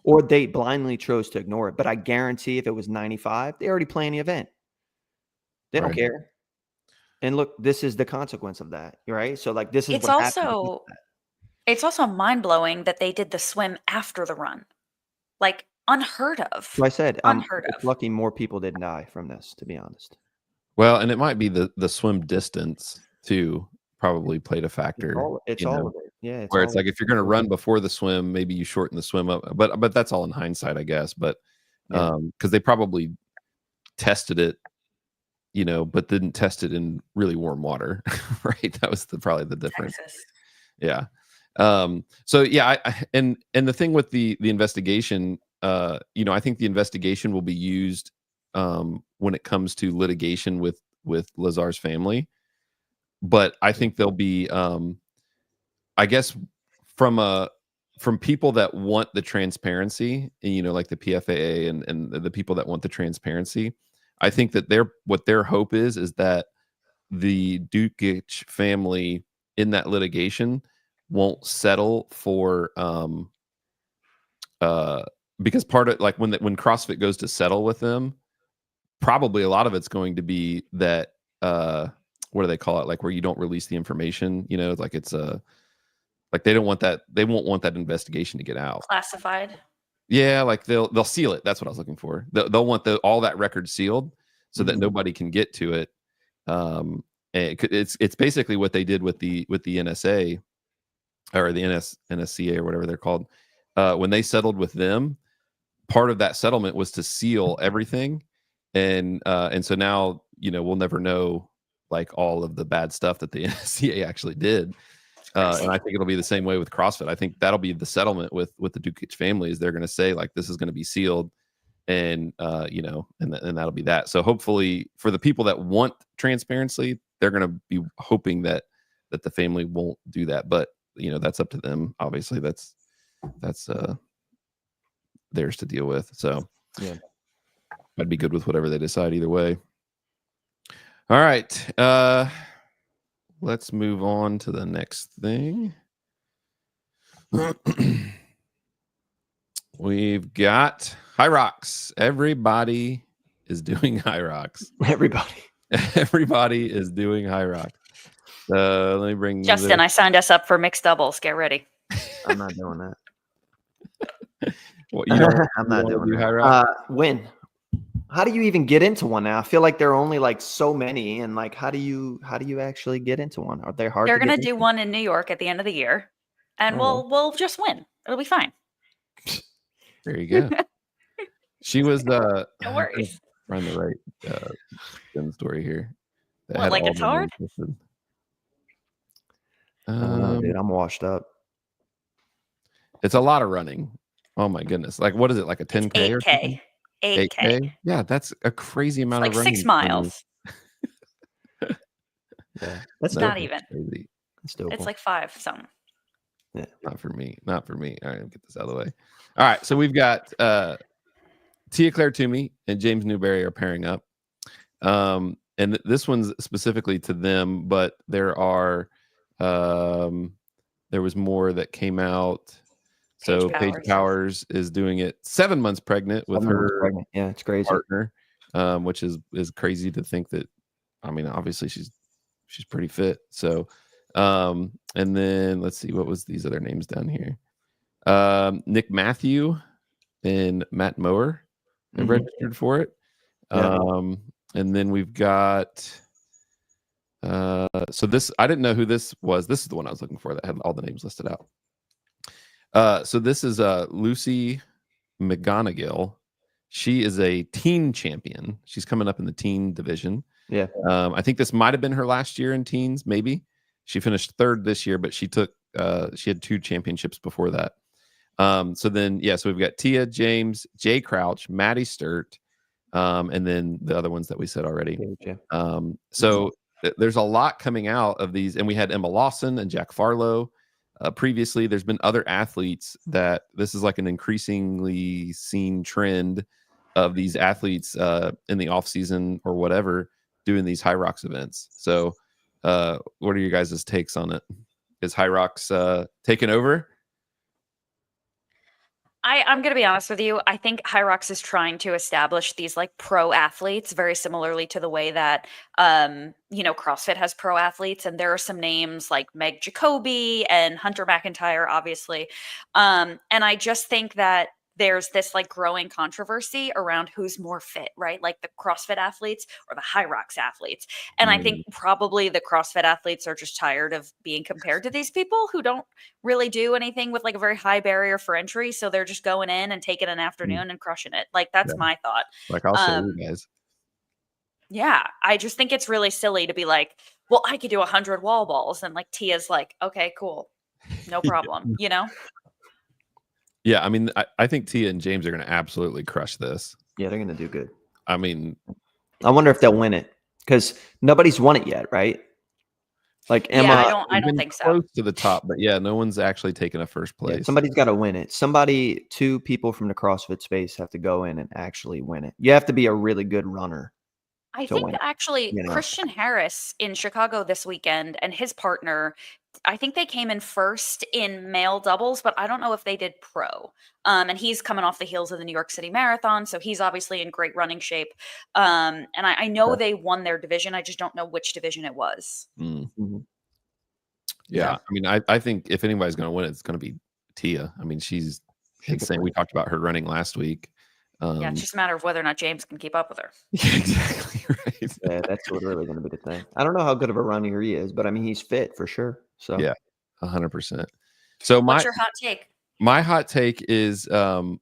Or they blindly chose to ignore it. But I guarantee if it was 95, they already planned the event. They don't care. And look, this is the consequence of that, right? So like this is It's also mind-blowing that they did the swim after the run. Like unheard of. So I said unheard of. It's lucky more people didn't die from this, to be honest. Well, and it might be the swim distance too probably played a factor. It's all of it. Yeah. Where it's like if you're going to run before the swim, maybe you shorten the swim up. But that's all in hindsight, I guess. But because they probably tested it, but didn't test it in really warm water, right? That was probably the difference. Texas. Yeah. So yeah, and the thing with the investigation, I think the investigation will be used when it comes to litigation with Lazar's family. But I think there'll be, I guess, from people that want the transparency, like the PFAA and the people that want the transparency. I think that what their hope is that the Dukic family in that litigation won't settle for because part of like when CrossFit goes to settle with them, probably a lot of it's going to be that what do they call it, like where you don't release the information, like it's like they won't want that investigation to get out. Classified. Yeah, like they'll seal it. That's what I was looking for. They'll want all that record sealed so that nobody can get to it. And it's basically what they did with the NSA or the NSCA or whatever they're called. When they settled with them, part of that settlement was to seal everything, and so now we'll never know like all of the bad stuff that the NSCA actually did. And I think it'll be the same way with CrossFit. I think that'll be the settlement with the Dukic family is they're going to say like this is going to be sealed, and and that'll be that. So hopefully for the people that want transparency, they're going to be hoping that the family won't do that. But that's up to them. Obviously, that's theirs to deal with. So yeah, I'd be good with whatever they decide either way. All right. Let's move on to the next thing. We've got high rocks. Everybody is doing high rocks. Everybody is doing high rocks. Let me bring Justin, I signed us up for mixed doubles. Get ready. I'm not doing that. I'm not doing high rocks. When? How do you even get into one now? I feel like there are only like so many, and like how do you actually get into one? Are they hard? They're gonna do one in New York at the end of the year, and we'll just win. It'll be fine. There you go. She was No worries. Find the right spin story here. That What, had like all it's the hard? names listed. I don't know, dude. I'm washed up. It's a lot of running. Oh my goodness! Like, what is it? Like a 10K or something? 8K. 8K? Yeah, that's a crazy amount It's of like running. 6 miles. Yeah, that's No, Not that's even. crazy. That's doable. It's like 5 something. Yeah. Not for me. Not for me. All right, get this out of the way. All right, so we've got Tia Claire Toomey and James Newberry are pairing up. And this one's specifically to them, but there are there was more that came out. So Paige Powers is doing it 7 months pregnant with her Yeah, it's crazy. partner, which is crazy to think that. I mean, obviously she's pretty fit. So, and then let's see, what was these other names down here? Nick Matthew and Matt Mower have registered for it. And then we've got so this, I didn't know who this was. This is the one I was looking for that had all the names listed out. So this is Lucy McGonigal. She is a teen champion. She's coming up in the teen division. Yeah. I think this might have been her last year in teens, maybe. She finished 3rd this year, but she had 2 championships before that. So we've got Tia, James, Jay Crouch, Maddie Sturt, and then the other ones that we said already. So there's a lot coming out of these, and we had Emma Lawson and Jack Farlow. Previously, there's been other athletes that this is like an increasingly seen trend of these athletes in the off season or whatever doing these High Rocks events. So what are your guys' takes on it? Is High Rocks taking over? I'm going to be honest with you. I think High Rocks is trying to establish these like pro athletes very similarly to the way that, CrossFit has pro athletes. And there are some names like Meg Jacoby and Hunter McIntyre, obviously. And I just think that there's this like growing controversy around who's more fit, right? Like the CrossFit athletes or the High Rocks athletes. And I think probably the CrossFit athletes are just tired of being compared to these people who don't really do anything with like a very high barrier for entry. So they're just going in and taking an afternoon and crushing it. Like that's my thought. Like, I'll show you guys. Yeah. I just think it's really silly to be like, well, I could do 100 wall balls. And like Tia's like, okay, cool. No problem. Yeah, I mean, I think Tia and James are going to absolutely crush this. Yeah, they're going to do good. I mean, I wonder if they'll win it because nobody's won it yet, right? Like Emma, I don't think so. Close to the top, but yeah, no one's actually taken a first place. Yeah, somebody's got to win it. 2 people from the CrossFit space have to go in and actually win it. You have to be a really good runner. I think actually Christian Harris in Chicago this weekend and his partner, I think they came in first in male doubles, but I don't know if they did pro. And he's coming off the heels of the New York City Marathon, so he's obviously in great running shape. And I know they won their division. I just don't know which division it was. Yeah, I mean, I think if anybody's going to win it, it's going to be Tia. I mean, she's insane. We talked about her running last week. Yeah, it's just a matter of whether or not James can keep up with her. Yeah, exactly right. Yeah, that's what really going to be the thing. I don't know how good of a runner he is, but I mean, he's fit for sure. So yeah, 100%. So what's your hot take? My hot take is, and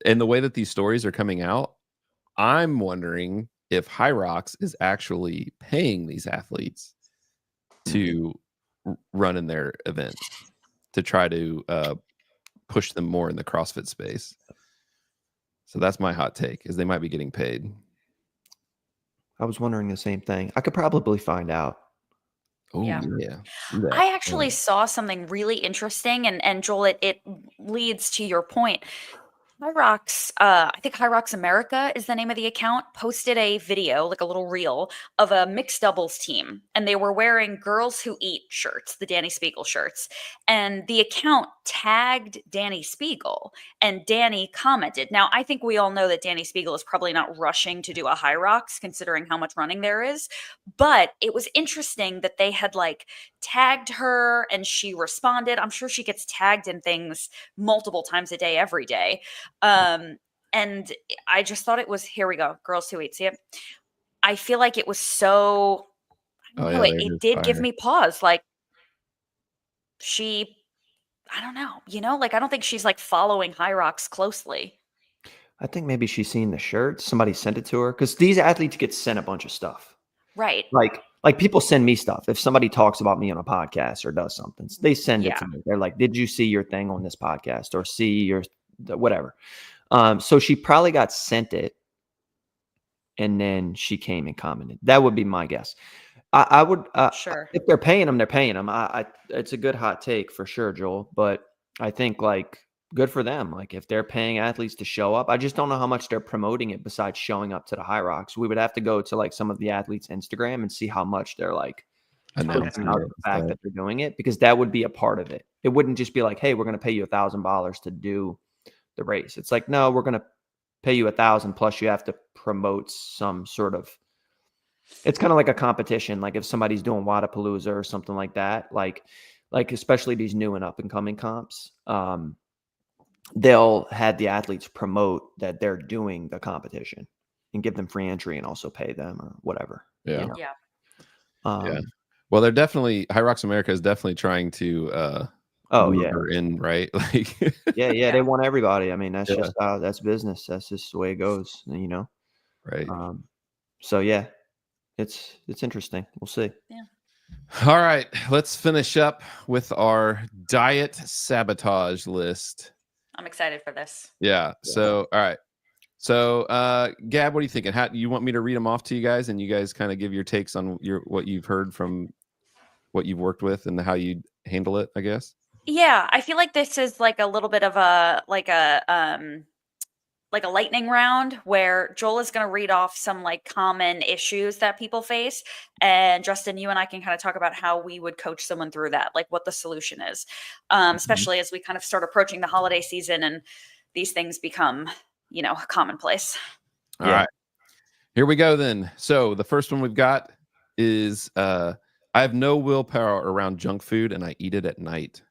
the way that these stories are coming out, I'm wondering if High Rocks is actually paying these athletes to run in their events to try to push them more in the CrossFit space. So that's my hot take, is they might be getting paid. I was wondering the same thing. I could probably find out. Oh, yeah. I actually saw something really interesting, and Joel, it leads to your point. High Rocks, I think High Rocks America is the name of the account, posted a video, like a little reel, of a mixed doubles team. And they were wearing Girls Who Eat shirts, the Danny Spiegel shirts. And the account tagged Danny Spiegel, and Danny commented. Now, I think we all know that Danny Spiegel is probably not rushing to do a High Rocks, considering how much running there is. But it was interesting that they had like tagged her and she responded. I'm sure she gets tagged in things multiple times a day, every day. And I just thought it was, here we go, Girls Who Eat. See it? I feel like it was so, I don't know, it did give me pause. Like I don't know, you know, like I don't think she's like following High Rocks closely. I think maybe she's seen the shirt. Somebody sent it to her because these athletes get sent a bunch of stuff. Right. Like people send me stuff. If somebody talks about me on a podcast or does something, they send it Yeah. to me. They're like, "Did you see your thing on this podcast or see your whatever?" So she probably got sent it, and then she came and commented. That would be my guess. I would Sure. if they're paying them, they're paying them. It's a good hot take for sure, Joel. But I think like good for them. Like if they're paying athletes to show up, I just don't know how much they're promoting it besides showing up to the High Rocks. We would have to go to like some of the athletes' Instagram and see how much they're like Announcing out it the fact and that they're doing it, because that would be a part of it. It wouldn't just be like, hey, we're going to pay you $1,000 to do the race. It's like, no, we're going to pay you 1,000 plus you have to promote some sort of. It's kind of like a competition. Like if somebody's doing Wadapalooza or something like that, like especially these new and up and coming comps, they'll have the athletes promote that they're doing the competition and give them free entry and also pay them or whatever. Yeah. You know? Yeah. Yeah. Well, they're definitely High Rocks America is definitely trying to Oh lure yeah. her in, right? Like Yeah. They want everybody. I mean, that's Yeah. just that's business. That's just the way it goes, you know? right. So yeah, it's interesting. We'll see. Yeah. All right, let's finish up with our diet sabotage list. I'm excited for this. Yeah. So, all right. So, Gab, what are you thinking? How you want me to read them off to you guys, and you guys kind of give your takes on what you've heard from what you've worked with and how you handle it, I guess. Yeah, I feel like this is like a little bit of a lightning round where Joel is going to read off some like common issues that people face, and Justin, you and I can kind of talk about how we would coach someone through that, like what the solution is, especially as we kind of start approaching the holiday season and these things become, you know, commonplace. All right, here we go then. So the first one we've got is I have no willpower around junk food and I eat it at night.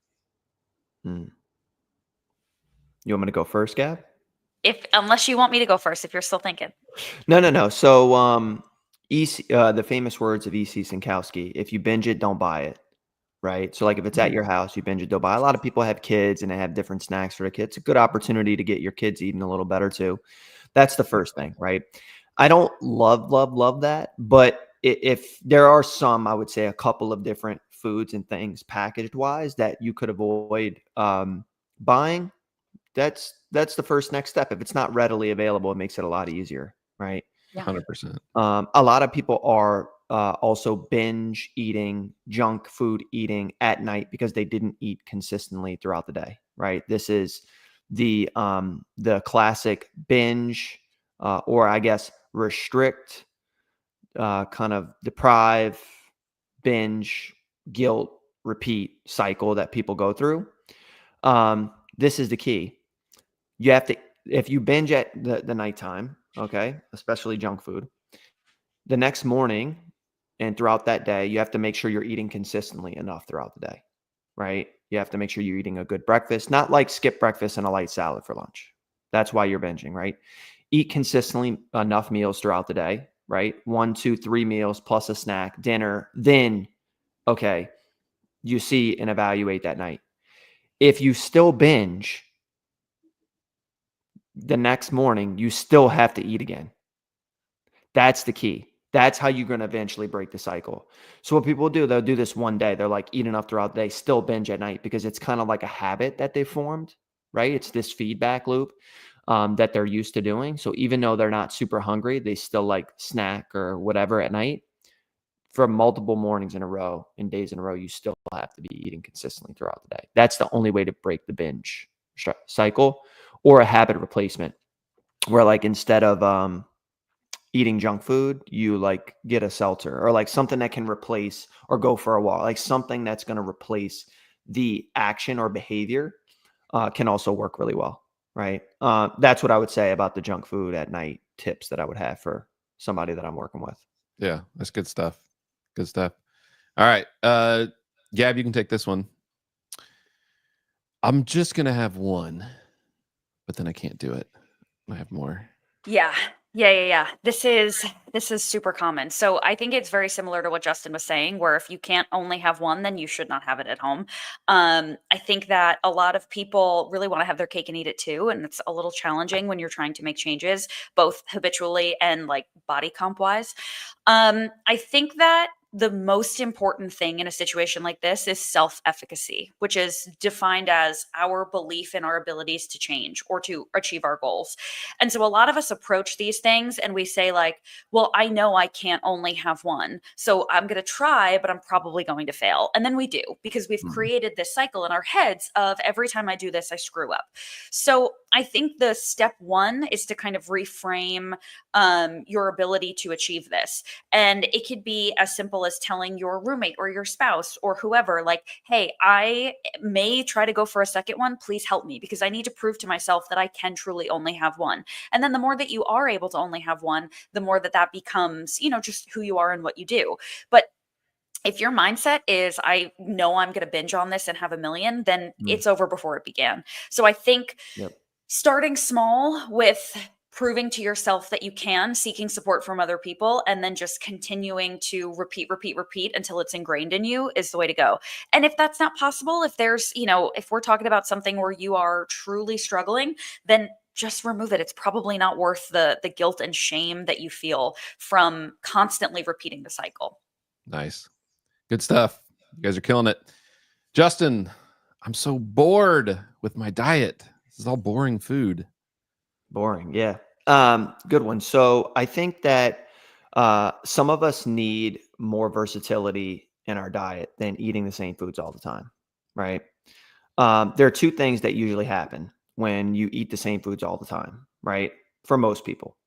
You want me to go first, Gab? Unless you want me to go first, if you're still thinking. No. So, the famous words of E.C. Sinkowski: if you binge it, don't buy it. Right. So, like if it's at your house, you binge it, don't buy. A lot of people have kids and they have different snacks for their kids. It's a good opportunity to get your kids eating a little better too. That's the first thing, right? I don't love that, but if there are some, I would say a couple of different foods and things packaged wise that you could avoid buying. That's the first next step. If it's not readily available, it makes it a lot easier, right? Yeah. 100%. A lot of people are also binge eating, junk food eating at night because they didn't eat consistently throughout the day, right? This is the classic binge, or I guess restrict, kind of deprive, binge, guilt, repeat cycle that people go through. This is the key. You have to, if you binge at the nighttime, okay, especially junk food, the next morning and throughout that day, you have to make sure you're eating consistently enough throughout the day, right? You have to make sure you're eating a good breakfast, not like skip breakfast and a light salad for lunch. That's why you're binging, right? Eat consistently enough meals throughout the day, right? 1, 2, 3 meals plus a snack, dinner, then, okay, you see and evaluate that night. If you still binge, the next morning, you still have to eat again. That's the key. That's how you're going to eventually break the cycle. So what people do, they'll do this one day. They're like eat enough throughout the day, still binge at night because it's kind of like a habit that they formed, right? It's this feedback loop that they're used to doing. So even though they're not super hungry, they still like snack or whatever at night. For multiple mornings in a row and days in a row, you still have to be eating consistently throughout the day. That's the only way to break the binge cycle. Or a habit replacement where like instead of eating junk food, you like get a seltzer or like something that can replace or go for a walk, like something that's going to replace the action or behavior can also work really well, right? That's what I would say about the junk food at night tips that I would have for somebody that I'm working with. Yeah, that's good stuff. Good stuff. All right. Gab, you can take this one. I'm just going to have one, but then I can't do it. I have more. Yeah. Yeah. This is super common. So I think it's very similar to what Justin was saying, where if you can't only have one, then you should not have it at home. I think that a lot of people really want to have their cake and eat it too, and it's a little challenging when you're trying to make changes, both habitually and like body comp wise. I think that the most important thing in a situation like this is self-efficacy, which is defined as our belief in our abilities to change or to achieve our goals. And so a lot of us approach these things and we say like, well, I know I can't only have one, so I'm going to try, but I'm probably going to fail. And then we do, because we've created this cycle in our heads of every time I do this, I screw up. So I think the step one is to kind of reframe your ability to achieve this. And it could be as simple as telling your roommate or your spouse or whoever, like, hey, I may try to go for a second one. Please help me, because I need to prove to myself that I can truly only have one. And then the more that you are able to only have one, the more that becomes, just who you are and what you do. But if your mindset is, I know I'm going to binge on this and have 1,000,000, then it's over before it began. So I think starting small with proving to yourself that you can, seeking support from other people, and then just continuing to repeat until it's ingrained in you is the way to go. And if that's not possible, if there's, if we're talking about something where you are truly struggling, then just remove it. It's probably not worth the guilt and shame that you feel from constantly repeating the cycle. Nice. Good stuff. You guys are killing it. Justin, I'm so bored with my diet. This is all boring food. Boring. Yeah. Good one. So I think that some of us need more versatility in our diet than eating the same foods all the time, right? There are two things that usually happen when you eat the same foods all the time, right? For most people.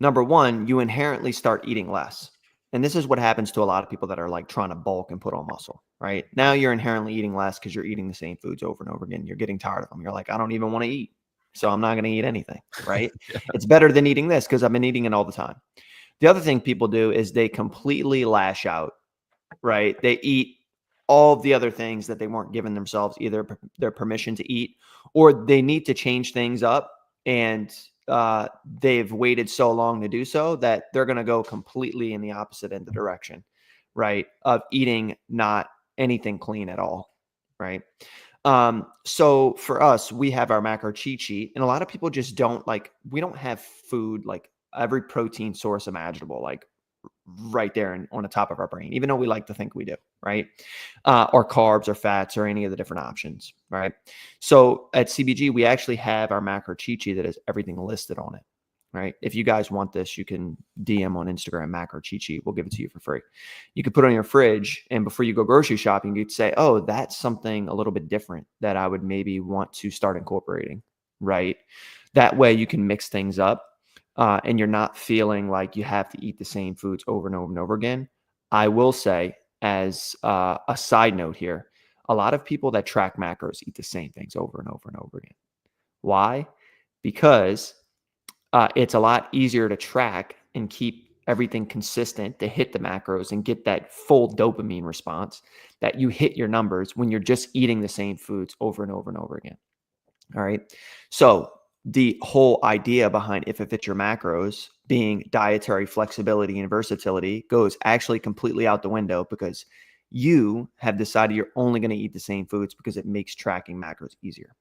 Number one, you inherently start eating less. And this is what happens to a lot of people that are like trying to bulk and put on muscle, right? Now you're inherently eating less because you're eating the same foods over and over again. You're getting tired of them. You're like, I don't even want to eat, so I'm not going to eat anything, right? It's better than eating this because I've been eating it all the time. The other thing people do is they completely lash out, right? They eat all the other things that they weren't giving themselves either their permission to eat, or they need to change things up, and they've waited so long to do so that they're going to go completely in the opposite end of the direction, right? Of eating not anything clean at all, right? So for us, we have our macro cheat sheet, and a lot of people just don't we don't have food, like every protein source imaginable, like right there on the top of our brain, even though we like to think we do, right? Or carbs or fats or any of the different options, right? So at CBG, we actually have our macro cheat sheet that has everything listed on it, right? If you guys want this, you can DM on Instagram, macro cheat sheet. We'll give it to you for free. You could put it on your fridge, and before you go grocery shopping, you'd say, oh, that's something a little bit different that I would maybe want to start incorporating, right? That way you can mix things up. And you're not feeling like you have to eat the same foods over and over and over again. I will say, as a side note here, a lot of people that track macros eat the same things over and over and over again. Why? Because it's a lot easier to track and keep everything consistent to hit the macros and get that full dopamine response that you hit your numbers when you're just eating the same foods over and over and over again. All right. So the whole idea behind If It Fits Your Macros being dietary flexibility and versatility goes actually completely out the window, because you have decided you're only going to eat the same foods because it makes tracking macros easier.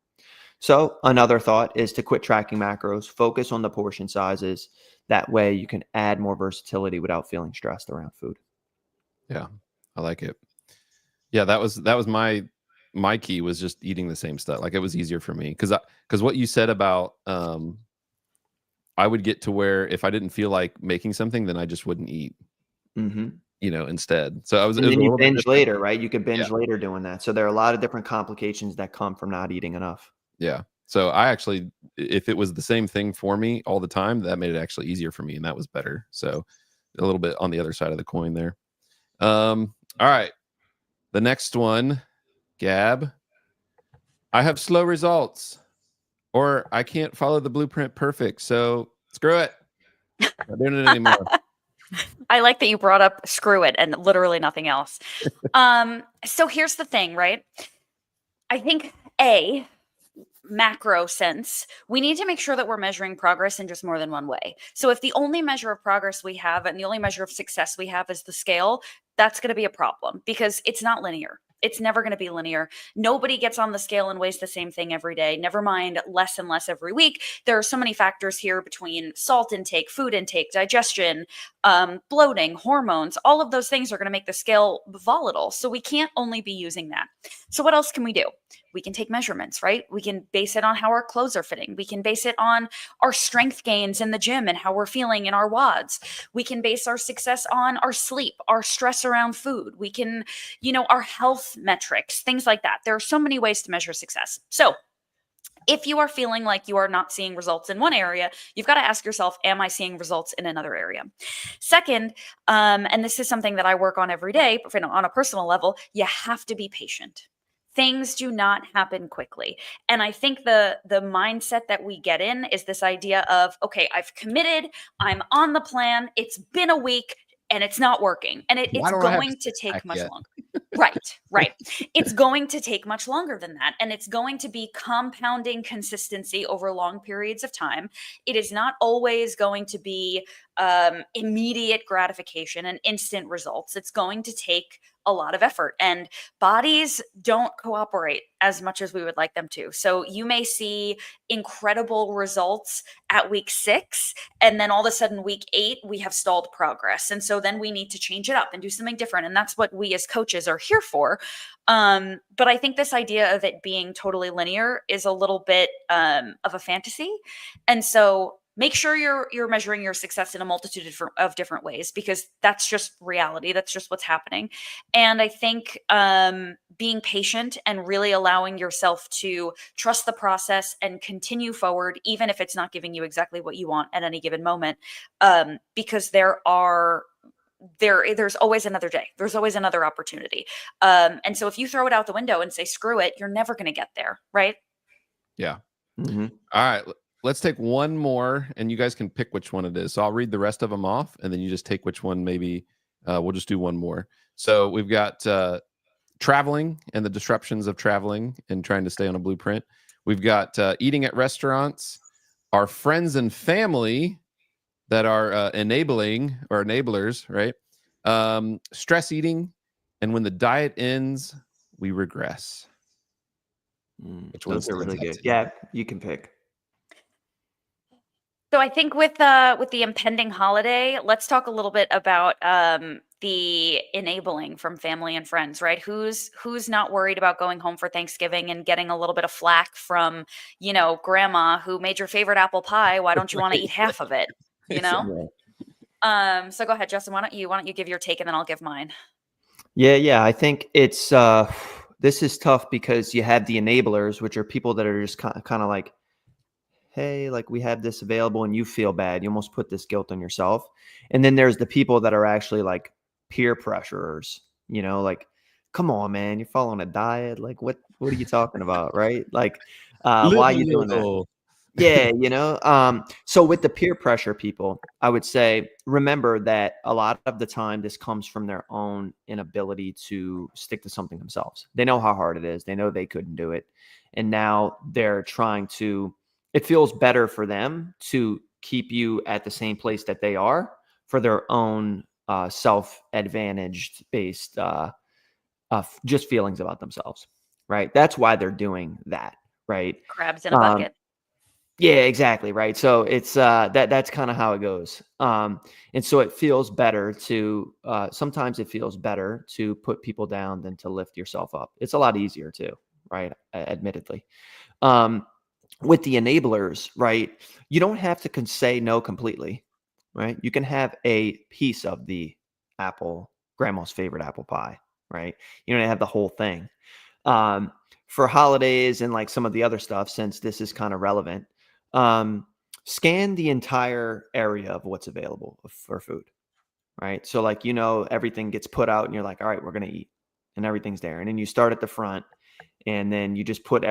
So another thought is to quit tracking macros, focus on the portion sizes. That way you can add more versatility without feeling stressed around food. Yeah, I like it. Yeah, that was my key, was just eating the same stuff. Like, it was easier for me because what you said about I would get to where if I didn't feel like making something, then I just wouldn't eat. Instead. So I was. And then you binge later, right? You could binge later doing that. So there are a lot of different complications that come from not eating enough. Yeah. So I actually, if it was the same thing for me all the time, that made it actually easier for me, and that was better. So a little bit on the other side of the coin there. All right. The next one, Gab. I have slow results, or I can't follow the blueprint perfect. So screw it. Not doing it anymore. I like that you brought up screw it and literally nothing else. So here's the thing, right? I think macro sense, we need to make sure that we're measuring progress in just more than one way. So if the only measure of progress we have and the only measure of success we have is the scale, that's going to be a problem because it's not linear. It's never going to be linear. Nobody gets on the scale and weighs the same thing every day. Never mind less and less every week. There are so many factors here between salt intake, food intake, digestion, bloating, hormones. All of those things are going to make the scale volatile. So we can't only be using that. So what else can we do? We can take measurements, right? We can base it on how our clothes are fitting. We can base it on our strength gains in the gym and how we're feeling in our WODs. We can base our success on our sleep, our stress around food. We can, our health metrics, things like that. There are so many ways to measure success. So if you are feeling like you are not seeing results in one area, you've got to ask yourself, am I seeing results in another area? Second, and this is something that I work on every day, but on a personal level, you have to be patient. Things do not happen quickly. And I think the mindset that we get in is this idea of, okay, I've committed, I'm on the plan, it's been a week, and it's not working. And it's going to take much longer. Right. It's going to take much longer than that. And it's going to be compounding consistency over long periods of time. It is not always going to be immediate gratification and instant results. It's going to take a lot of effort, and bodies don't cooperate as much as we would like them to. So you may see incredible results at week 6, and then all of a sudden week 8, we have stalled progress. And so then we need to change it up and do something different. And that's what we as coaches are here for. But I think this idea of it being totally linear is a little bit of a fantasy. And so make sure you're measuring your success in a multitude of different ways, because that's just reality. That's just what's happening. And I think being patient and really allowing yourself to trust the process and continue forward, even if it's not giving you exactly what you want at any given moment, because there's always another day. There's always another opportunity. And so if you throw it out the window and say, screw it, you're never going to get there. Right? Yeah. Mm-hmm. All right. Let's take one more, and you guys can pick which one it is. So I'll read the rest of them off, and then you just take which one. Maybe we'll just do one more. So we've got traveling and the disruptions of traveling and trying to stay on a blueprint. We've got eating at restaurants, our friends and family that are enabling or enablers, right? Stress eating, and when the diet ends, we regress. Which one's really good? Yeah, you can pick. So I think with the impending holiday, let's talk a little bit about the enabling from family and friends, right? Who's not worried about going home for Thanksgiving and getting a little bit of flack from, grandma who made your favorite apple pie. Why don't you want to eat half of it? So go ahead, Justin. Why don't you give your take and then I'll give mine. Yeah. I think it's this is tough because you have the enablers, which are people that are just kind of like, hey, like we have this available and you feel bad. You almost put this guilt on yourself. And then there's the people that are actually like peer pressurers, like, come on, man, you're following a diet. Like, what are you talking about? Right. Like, why are you doing that? Yeah. So with the peer pressure people, I would say, remember that a lot of the time this comes from their own inability to stick to something themselves. They know how hard it is. They know they couldn't do it. And now they're trying to, it feels better for them to keep you at the same place that they are for their own self-advantaged based just feelings about themselves, right? That's why they're doing that, right? Crabs in a bucket. Yeah, exactly, right. So it's that's kind of how it goes. And so it feels better to sometimes it feels better to put people down than to lift yourself up. It's a lot easier too, right? Admittedly. With the enablers, right? You don't have to say no completely, right? You can have a piece of the apple, grandma's favorite apple pie, right? You don't have the whole thing. For holidays and like some of the other stuff, since this is kind of relevant, scan the entire area of what's available for food, right? So like, everything gets put out and you're like, all right, we're going to eat, and everything's there. And then you start at the front and then you just put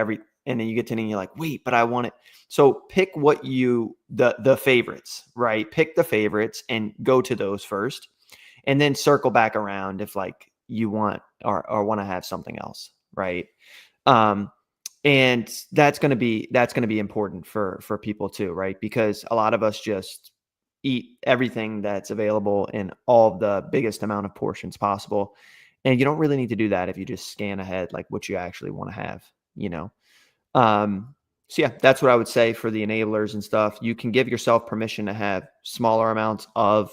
and then you get to and you're like, wait, but I want it. So pick what the favorites, right? Pick the favorites and go to those first, and then circle back around if like you want or want to have something else, right? And that's going to be important for people too, right? Because a lot of us just eat everything that's available in all of the biggest amount of portions possible. And you don't really need to do that if you just scan ahead, like what you actually want to have, you know? So yeah, that's what I would say for the enablers and stuff. You can give yourself permission to have smaller amounts of,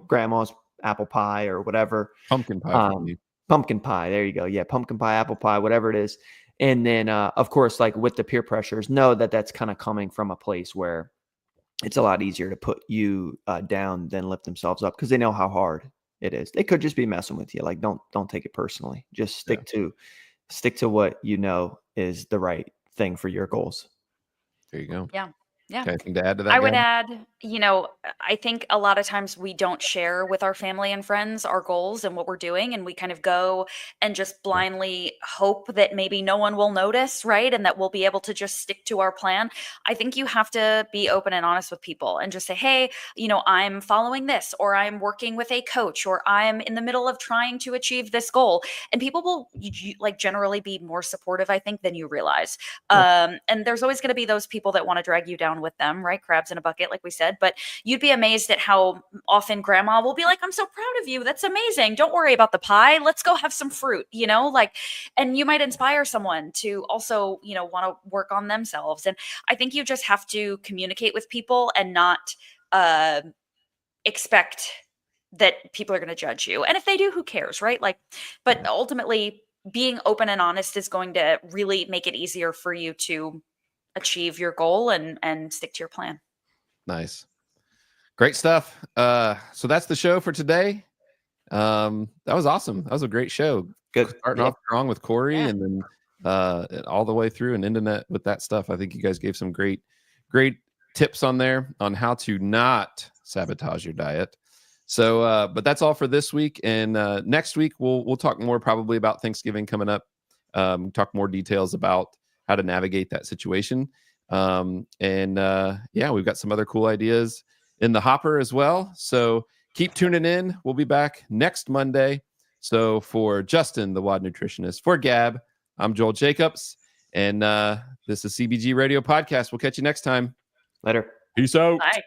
grandma's apple pie or whatever. Pumpkin pie for me. Pumpkin pie. There you go. Yeah. Pumpkin pie, apple pie, whatever it is. And then, of course, like with the peer pressures, know that that's kind of coming from a place where it's a lot easier to put you down than lift themselves up because they know how hard it is. They could just be messing with you. Like, don't take it personally. Just stick to what you know is the right thing for your goals. There you go. Yeah. Yeah. Anything to add to that? I would add, I think a lot of times we don't share with our family and friends our goals and what we're doing. And we kind of go and just blindly hope that maybe no one will notice, right? And that we'll be able to just stick to our plan. I think you have to be open and honest with people and just say, hey, I'm following this, or I'm working with a coach, or I'm in the middle of trying to achieve this goal. And people will like generally be more supportive, I think, than you realize. And there's always going to be those people that want to drag you down with them, right? Crabs in a bucket, like we said. But you'd be amazed at how often grandma will be like, I'm so proud of you. That's amazing. Don't worry about the pie. Let's go have some fruit, and you might inspire someone to also, want to work on themselves. And I think you just have to communicate with people and not expect that people are going to judge you. And if they do, who cares, right? But ultimately being open and honest is going to really make it easier for you to achieve your goal and stick to your plan. Nice. Great stuff. So that's the show for today. That was awesome. That was a great show. Good. Starting off strong with Cory and then all the way through and internet with that stuff. I think you guys gave some great tips on there on how to not sabotage your diet. So, but that's all for this week. And next week, we'll talk more probably about Thanksgiving coming up. Talk more details about how to navigate that situation. We've got some other cool ideas in the hopper as well. So keep tuning in. We'll be back next Monday. So for Justin, the WOD nutritionist, for Gab, I'm Joel Jacobs, and this is CBG Radio Podcast. We'll catch you next time. Later. Peace out. Bye.